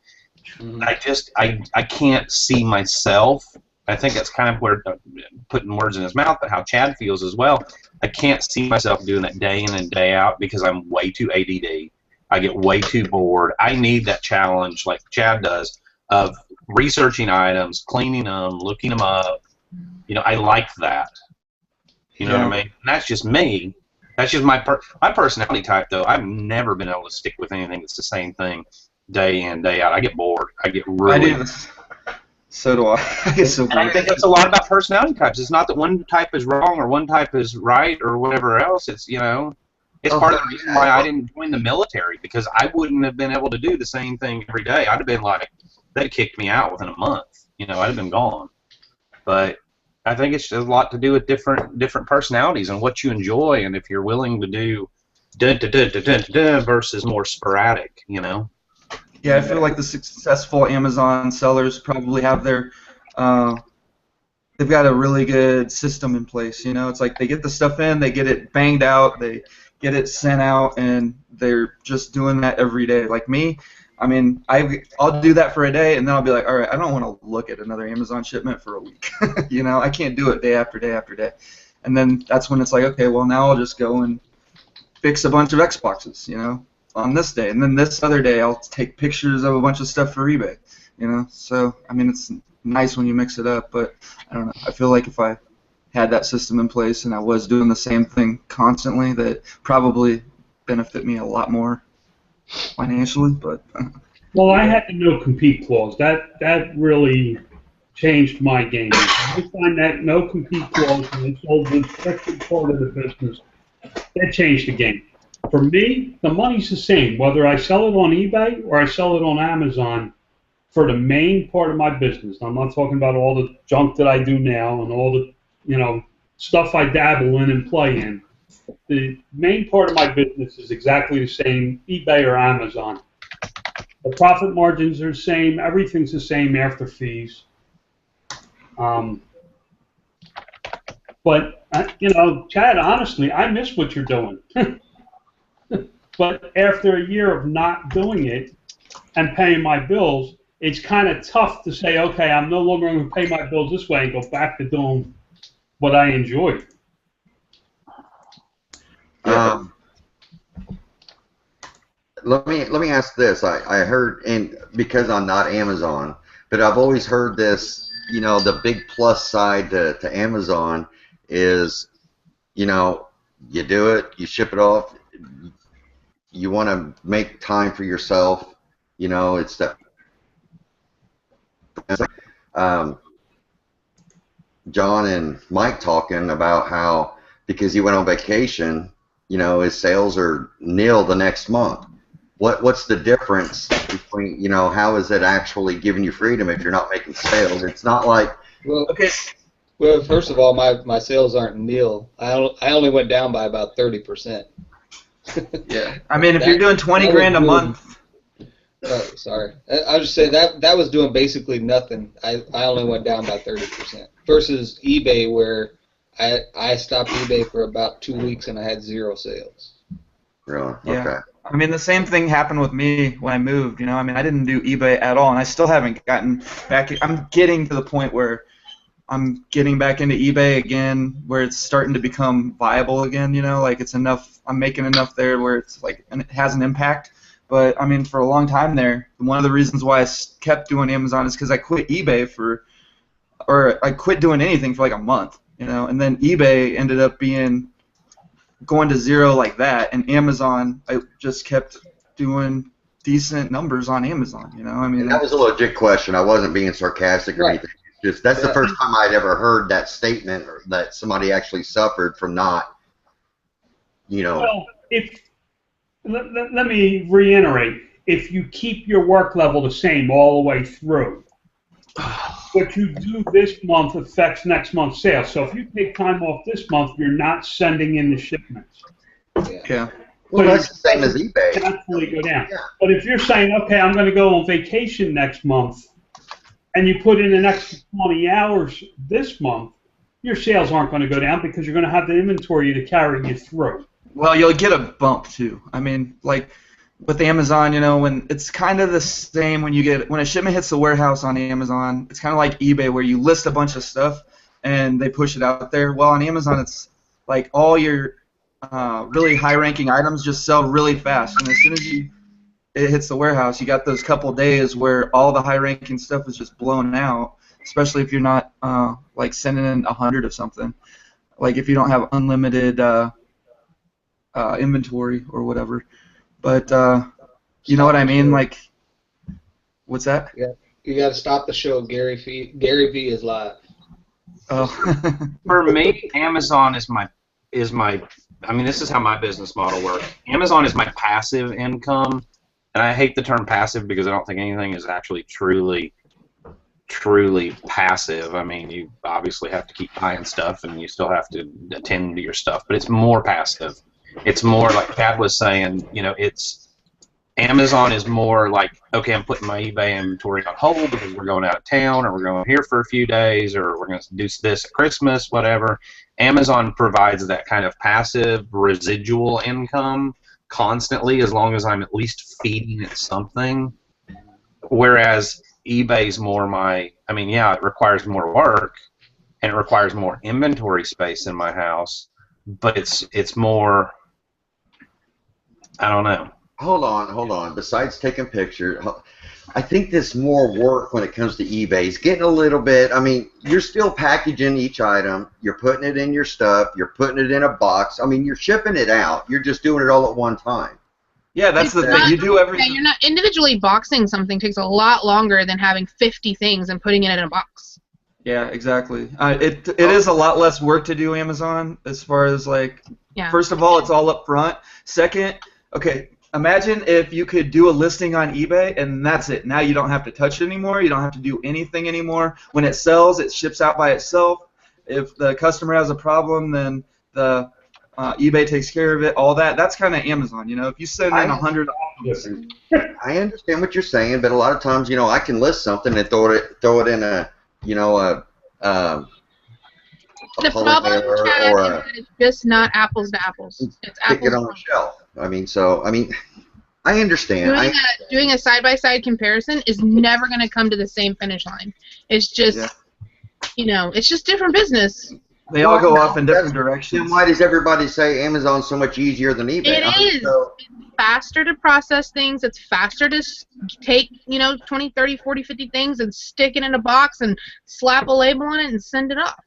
I can't see myself. I think that's kind of where putting words in his mouth, but how Chad feels as well. I can't see myself doing that day in and day out because I'm way too ADD. I get way too bored. I need that challenge, like Chad does, of researching items, cleaning them, looking them up. You know, I like that. You know what I mean? And that's just me. That's just my personality type, though. I've never been able to stick with anything that's the same thing day in, day out. I get bored. I get really. I do. So do I. I get so bored. And I think it's a lot about personality types. It's not that one type is wrong or one type is right or whatever else. It's, you know, it's part of the reason why I didn't join the military, because I wouldn't have been able to do the same thing every day. I'd have been like, they'd kicked me out within a month. You know, I'd have been gone. But I think it's just a lot to do with different personalities and what you enjoy, and if you're willing to do versus more sporadic, you know. Yeah, I feel like the successful Amazon sellers probably have their, they've got a really good system in place. You know, it's like they get the stuff in, they get it banged out, they get it sent out, and they're just doing that every day. Like me, I mean, I'll do that for a day, and then I'll be like, all right, I don't want to look at another Amazon shipment for a week. You know, I can't do it day after day after day. And then that's when it's like, okay, well, now I'll just go and fix a bunch of Xboxes, you know, on this day. And then this other day, I'll take pictures of a bunch of stuff for eBay, you know. So, I mean, it's nice when you mix it up, but I don't know. I feel like if I had that system in place and I was doing the same thing constantly, that probably benefit me a lot more financially. But well, I had the no compete clause. That really changed my game. I find that no compete clause, and it's all the restricted part of the business, that changed the game. For me, the money's the same whether I sell it on eBay or I sell it on Amazon. For the main part of my business, I'm not talking about all the junk that I do now and all the, you know, stuff I dabble in and play in. The main part of my business is exactly the same, eBay or Amazon. The profit margins are the same. Everything's the same after fees. But, you know, Chad, honestly, I miss what you're doing. But after a year of not doing it and paying my bills, it's kind of tough to say, okay, I'm no longer going to pay my bills this way and go back to doing what I enjoyed. Let me ask this. I heard, and because I'm not Amazon, but I've always heard this. You know, the big plus side to Amazon is, you know, you do it, you ship it off. You want to make time for yourself. You know, it's that. John and Mike talking about how because he went on vacation, you know, his sales are nil the next month. What's the difference between, you know, how is it actually giving you freedom if you're not making sales? It's not like, Well, okay, well, first of all, my sales aren't nil. I only went down by about 30%. yeah. I mean, if you're doing 20 grand a month. Oh, sorry. I was just saying that was doing basically nothing. I only went down by 30% versus eBay, where I stopped eBay for about 2 weeks and I had 0 sales. really? Yeah. Okay. I mean, the same thing happened with me when I moved. You know, I mean, I didn't do eBay at all, and I still haven't gotten back. I'm getting to the point where I'm getting back into eBay again, where it's starting to become viable again. You know, like it's enough. I'm making enough there where it's like, and it has an impact. But I mean, for a long time there, one of the reasons why I kept doing Amazon is because I quit eBay or I quit doing anything for like a month. You know, and then eBay ended up going to 0 like that, and Amazon, I just kept doing decent numbers on Amazon, you know. I mean, And that was a legit question. I wasn't being sarcastic or anything. Just that's the first time I'd ever heard that statement, or that somebody actually suffered from not, you know. Well, let me reiterate. If you keep your work level the same all the way through, what you do this month affects next month's sales. So if you take time off this month, you're not sending in the shipments. Yeah. Well, So that's the same as eBay. naturally go down. Yeah. But if you're saying, okay, I'm going to go on vacation next month, and you put in an extra 20 hours this month, your sales aren't going to go down because you're going to have the inventory to carry you through. Well, you'll get a bump too. I mean, like with Amazon, you know, when it's kind of the same when a shipment hits the warehouse on Amazon, it's kind of like eBay where you list a bunch of stuff and they push it out there. Well, on Amazon, it's like all your really high-ranking items just sell really fast, and as soon as it hits the warehouse, you got those couple days where all the high-ranking stuff is just blown out. Especially if you're not like sending in 100 of something, like if you don't have unlimited inventory or whatever. But you know what I mean? Like, what's that? Yeah, you got to stop the show. Gary V is live. Oh. For me, Amazon is my. I mean, this is how my business model works. Amazon is my passive income, and I hate the term passive because I don't think anything is actually truly passive. I mean, you obviously have to keep buying stuff, and you still have to attend to your stuff, but it's more passive. It's more like Pat was saying, you know, Amazon is more like, okay, I'm putting my eBay inventory on hold because we're going out of town, or we're going here for a few days, or we're going to do this at Christmas, whatever. Amazon provides that kind of passive residual income constantly, as long as I'm at least feeding it something. Whereas eBay's more I mean, yeah, it requires more work, and it requires more inventory space in my house, but it's more, I don't know. Hold on. Besides taking pictures, I think there's more work when it comes to eBay. It's getting a little bit, I mean, you're still packaging each item. You're putting it in your stuff. You're putting it in a box. I mean, you're shipping it out. You're just doing it all at one time. Yeah, that's the thing. You do everything. Yeah, you're not individually boxing something takes a lot longer than having 50 things and putting it in a box. Yeah, exactly. It is a lot less work to do Amazon as far as like. Yeah. First of all, it's all up front. Second, okay. Imagine if you could do a listing on eBay and that's it. Now you don't have to touch it anymore. You don't have to do anything anymore. When it sells, it ships out by itself. If the customer has a problem, then the eBay takes care of it. All that. That's kind of Amazon. You know, if you send in 100. I understand what you're saying, but a lot of times, you know, I can list something and throw it in a, you know, The problem or is that it's just not apples to apples. It's stick apples it on to the shelf. I mean, I understand. doing a side-by-side comparison is never going to come to the same finish line. It's just, you know, it's just different business. They all go off in different directions. Then why does everybody say Amazon's so much easier than eBay? It is. It's faster to process things. It's faster to take, you know, 20, 30, 40, 50 things and stick it in a box and slap a label on it and send it off.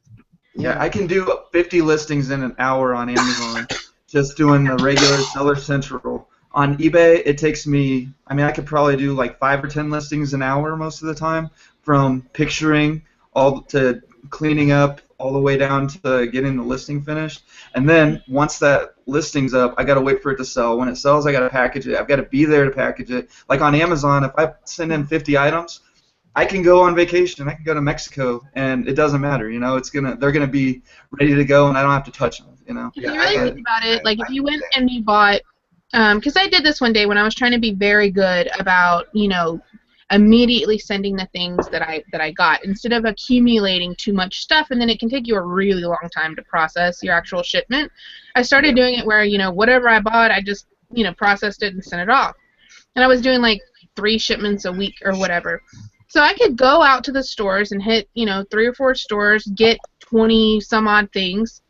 Yeah, I can do 50 listings in an hour on Amazon, just doing the regular Seller Central. On eBay, it takes me, I mean, I could probably do like 5 or 10 listings an hour most of the time, from picturing all to cleaning up all the way down to getting the listing finished. And then once that listing's up, I got to wait for it to sell. When it sells, I got to package it. I've got to be there to package it. Like on Amazon, if I send in 50 items, I can go on vacation. I can go to Mexico, and it doesn't matter. You know, they're gonna be ready to go, and I don't have to touch them. You know. If you really think about it, like if you went and you bought, because I did this one day when I was trying to be very good about, you know, immediately sending the things that I got instead of accumulating too much stuff, and then it can take you a really long time to process your actual shipment. I started doing it where, you know, whatever I bought, I just, you know, processed it and sent it off, and I was doing like 3 shipments a week or whatever. So I could go out to the stores and hit, you know, 3 or 4 stores, get 20 some odd things,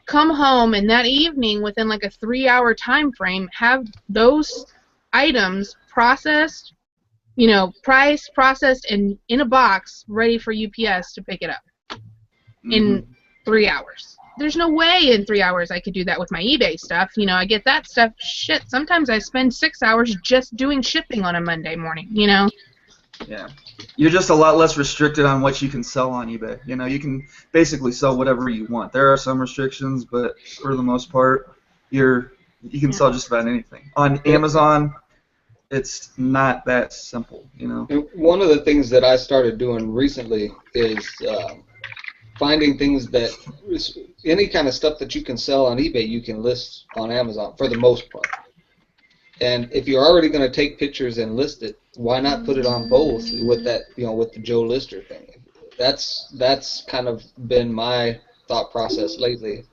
come home, and that evening, within like a 3-hour time frame, have those items processed, you know, priced, processed, and in a box, ready for UPS to pick it up in 3 hours. There's no way in 3 hours I could do that with my eBay stuff. You know, I get that stuff. Shit, sometimes I spend 6 hours just doing shipping on a Monday morning, you know? Yeah. You're just a lot less restricted on what you can sell on eBay. You know, you can basically sell whatever you want. There are some restrictions, but for the most part, you can sell just about anything. On Amazon, it's not that simple, you know. And one of the things that I started doing recently is finding things that any kind of stuff that you can sell on eBay, you can list on Amazon for the most part. And if you're already going to take pictures and list it, why not put it on both with that, with the Joe Lister thing? That's kind of been my thought process lately.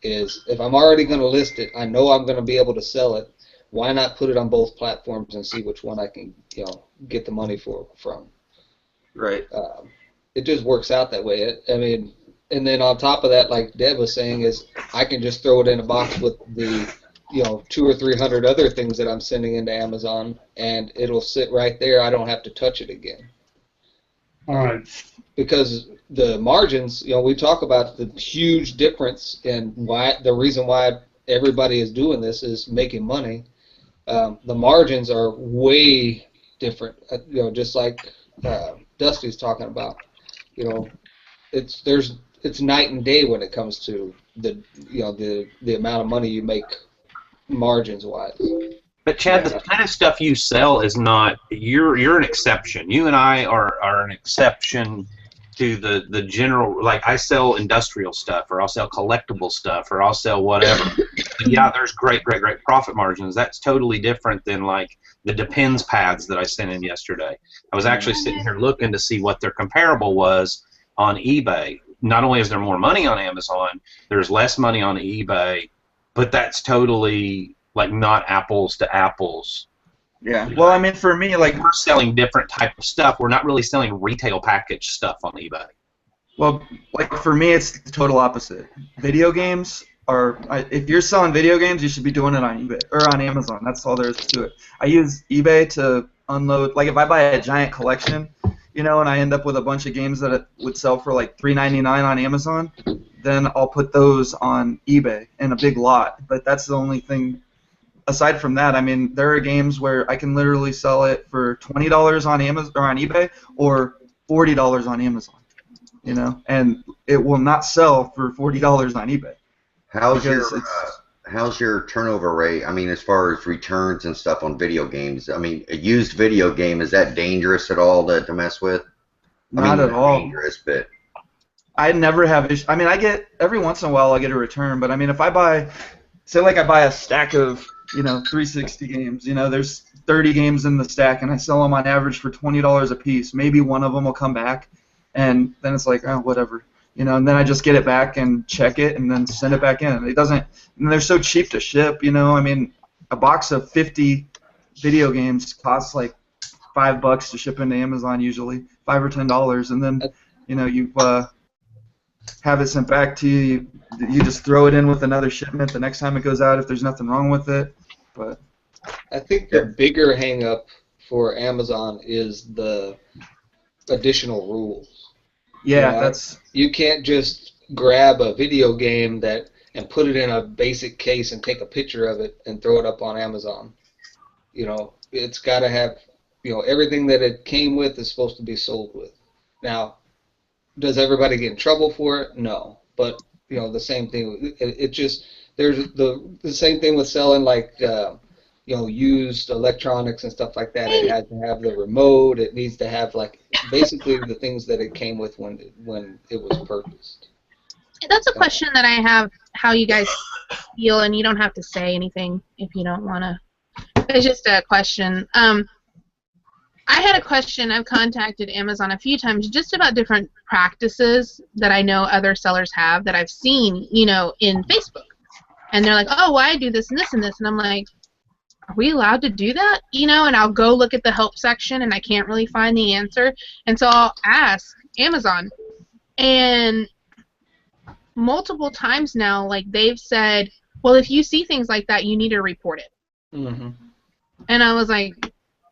Is if I'm already going to list it, I know I'm going to be able to sell it. Why not put it on both platforms and see which one I can, get the money from? Right. It just works out that way. I mean, and then on top of that, like Deb was saying, is I can just throw it in a box with the 200 or 300 other things that I'm sending into Amazon, and it'll sit right there. I don't have to touch it again. All right. Because the margins, we talk about the huge difference in the reason why everybody is doing this is making money. The margins are way different. Just like Dusty's talking about. It's night and day when it comes to the amount of money you make margins wise. But Chad, the kind of stuff you sell is not. You're an exception. You and I are an exception to the general. Like I sell industrial stuff, or I'll sell collectible stuff, or I'll sell whatever. Yeah, there's great profit margins. That's totally different than like the Depends pads that I sent in yesterday. I was actually sitting here looking to see what their comparable was on eBay. Not only is there more money on Amazon, there's less money on eBay, but that's totally like not apples to apples. Yeah. Well, I mean, for me, like we're selling different type of stuff. We're not really selling retail package stuff on eBay. Well, like for me, it's the total opposite. Video games are. If you're selling video games, you should be doing it on eBay or on Amazon. That's all there is to it. I use eBay to unload. Like if I buy a giant collection, and I end up with a bunch of games that it would sell for like $3.99 on Amazon, then I'll put those on eBay in a big lot. But that's the only thing. Aside from that, I mean, there are games where I can literally sell it for $20 on Amazon or on eBay or $40 on Amazon, and it will not sell for $40 on eBay. How's your turnover rate? I mean, as far as returns and stuff on video games. I mean, a used video game, is that dangerous at all to mess with? Not at all. Dangerous, but I never have issues. I mean, I get every once in a while I get a return, but I mean, if I buy a stack of 360 games. There's 30 games in the stack, and I sell them on average for $20 a piece. Maybe one of them will come back, and then it's like, oh, whatever. And then I just get it back and check it, and then send it back in. It doesn't. And they're so cheap to ship. I mean, a box of 50 video games costs like $5 to ship into Amazon usually, $5 or $10, and then you have it sent back to you. You just throw it in with another shipment the next time it goes out if there's nothing wrong with it. But I think the bigger hang-up for Amazon is the additional rules. Yeah, you can't just grab a video game and put it in a basic case and take a picture of it and throw it up on Amazon. It's got to have everything that it came with is supposed to be sold with. Now, does everybody get in trouble for it? No, but the same thing. It just there's the same thing with selling like used electronics and stuff like that. It has to have the remote. It needs to have like basically the things that it came with when it was purchased. That's a question that I have. How you guys feel, and you don't have to say anything if you don't want to. It's just a question. I had a question. I've contacted Amazon a few times just about different practices that I know other sellers have that I've seen, in Facebook. And they're like, oh, well, I do this and this and this. And I'm like, are we allowed to do that? And I'll go look at the help section, and I can't really find the answer. And so I'll ask Amazon. And multiple times now, like, they've said, well, if you see things like that, you need to report it. Mm-hmm. And I was like,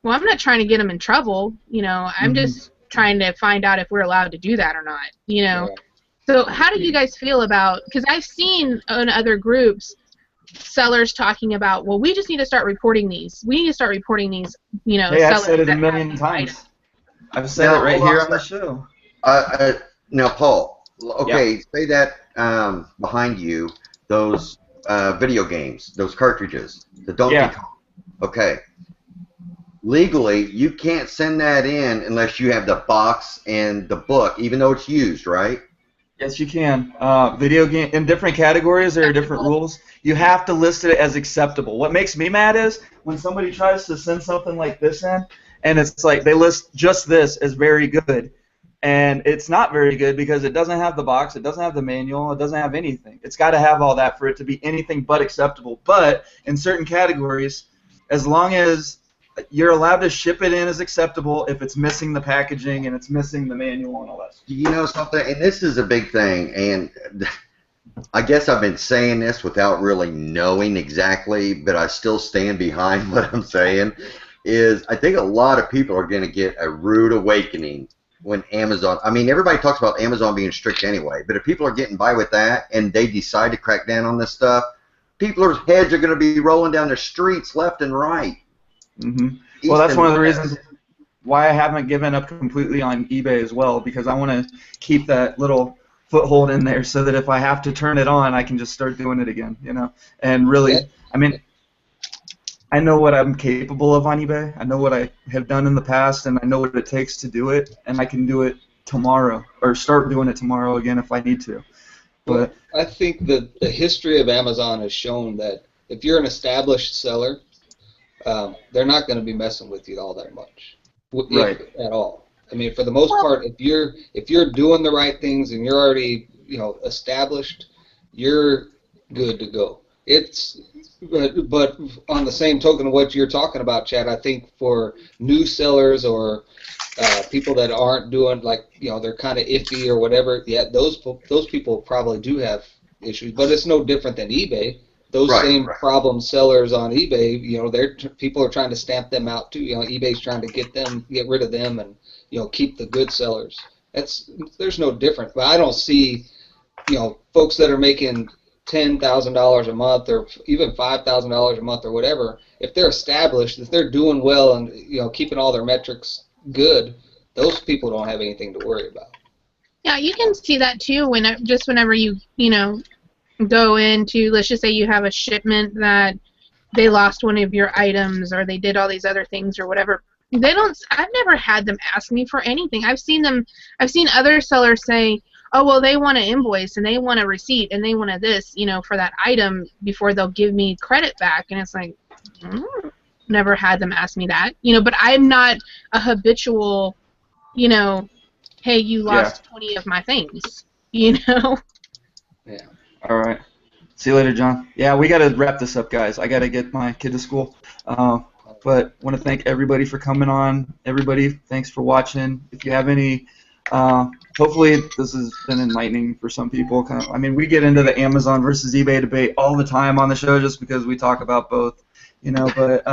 well, I'm not trying to get them in trouble, I'm just trying to find out if we're allowed to do that or not, Yeah. So how do you guys feel about, because I've seen in other groups sellers talking about, well, we just need to start reporting these. We need to start reporting these, Hey, I've said it a million times. I've said it right here on the show. Now, Paul, okay, say that behind you, those video games, those cartridges, the Donkey Kong. Okay. legally, you can't send that in unless you have the box and the book, even though it's used, right? Yes, you can. Video game in different categories, there are different rules. You have to list it as acceptable. What makes me mad is when somebody tries to send something like this in, and it's like they list just this as very good, and it's not very good because it doesn't have the box, it doesn't have the manual, it doesn't have anything. It's got to have all that for it to be anything but acceptable. But in certain categories, as long as you're allowed to ship it in as acceptable if it's missing the packaging and it's missing the manual and all that. You know something, and this is a big thing, and I guess I've been saying this without really knowing exactly, but I still stand behind what I'm saying, is I think a lot of people are going to get a rude awakening when Amazon, I mean, everybody talks about Amazon being strict anyway, but if people are getting by with that and they decide to crack down on this stuff, people's heads are going to be rolling down the streets left and right. Mm-hmm. Well, that's one of the reasons why I haven't given up completely on eBay as well, because I want to keep that little foothold in there so that if I have to turn it on, I can just start doing it again, you know. And really, I mean, I know what I'm capable of on eBay. I know what I have done in the past, and I know what it takes to do it, and I can do it tomorrow or start doing it tomorrow again if I need to. But I think that the history of Amazon has shown that if you're an established seller, they're not going to be messing with you all that much, right, at all. I mean, for the most part, if you're doing the right things and you're already established, you're good to go. But on the same token of what you're talking about, Chad, I think for new sellers or people that aren't doing, like, they're kind of iffy or whatever, yeah, those people probably do have issues. But it's no different than eBay. Those same problem sellers on eBay, people are trying to stamp them out too. eBay's trying to get rid of them, and keep the good sellers. There's no difference. But I don't see, folks that are making $10,000 a month or even $5,000 a month or whatever. If they're established, if they're doing well and keeping all their metrics good, those people don't have anything to worry about. Yeah, you can see that too whenever you go into, let's just say you have a shipment that they lost one of your items or they did all these other things or whatever. I've never had them ask me for anything. I've seen other sellers say, oh, well, they want an invoice and they want a receipt and they want a this, for that item before they'll give me credit back. And it's like, never had them ask me that, but I'm not a habitual, hey, you lost 20 of my things, Yeah. All right. See you later, John. Yeah, we got to wrap this up, guys. I got to get my kid to school. But want to thank everybody for coming on. Everybody, thanks for watching. If you have any, hopefully this has been enlightening for some people. I mean, we get into the Amazon versus eBay debate all the time on the show just because we talk about both, But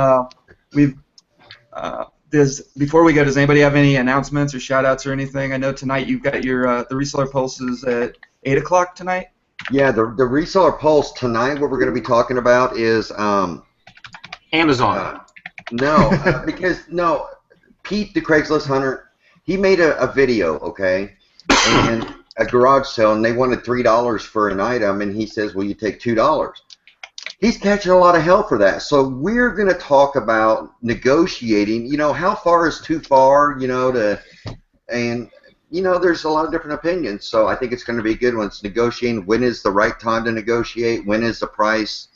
before we go, does anybody have any announcements or shout-outs or anything? I know tonight you've got your the Reseller Pulses at 8 o'clock tonight. Yeah, the Reseller Pulse tonight, what we're going to be talking about is Amazon. Because Pete, the Craigslist hunter, he made a video, okay, and a garage sale, and they wanted $3 for an item, and he says, well, you take $2. He's catching a lot of hell for that. So we're going to talk about negotiating, how far is too far, there's a lot of different opinions. So I think it's going to be a good one. It's negotiating. When is the right time to negotiate? When is the price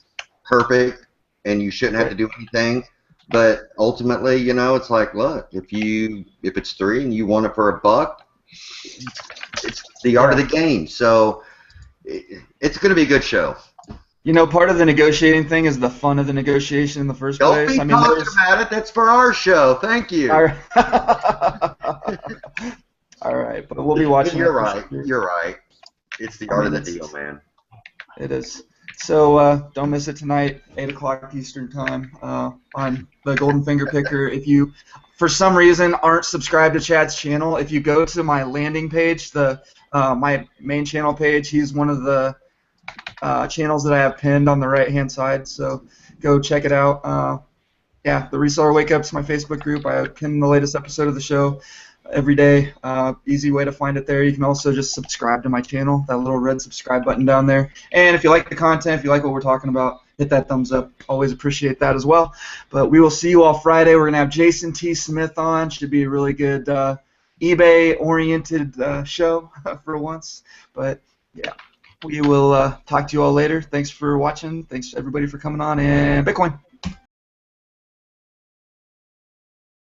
perfect and you shouldn't have to do anything? But ultimately, it's like, look, if it's $3 and you want it for $1, it's the art of the game. So it's going to be a good show. Part of the negotiating thing is the fun of the negotiation in the first place. Don't be talking about it. That's for our show. Thank you. All right, but we'll be watching. You're right. You're right. It's the art of the deal, man. It is. So don't miss it tonight, 8 o'clock Eastern Time on the Golden Finger Picker. If you, for some reason, aren't subscribed to Chad's channel, if you go to my landing page, my main channel page, he's one of the channels that I have pinned on the right-hand side. So go check it out. The Reseller Wake Up's my Facebook group. I pin the latest episode of the show every day. Easy way to find it there. You can also just subscribe to my channel, that little red subscribe button down there. And if you like the content, if you like what we're talking about, hit that thumbs up. Always appreciate that as well. But we will see you all Friday. We're going to have Jason T. Smith on. Should be a really good eBay-oriented show for once. But, yeah, we will talk to you all later. Thanks for watching. Thanks, everybody, for coming on. And Bitcoin.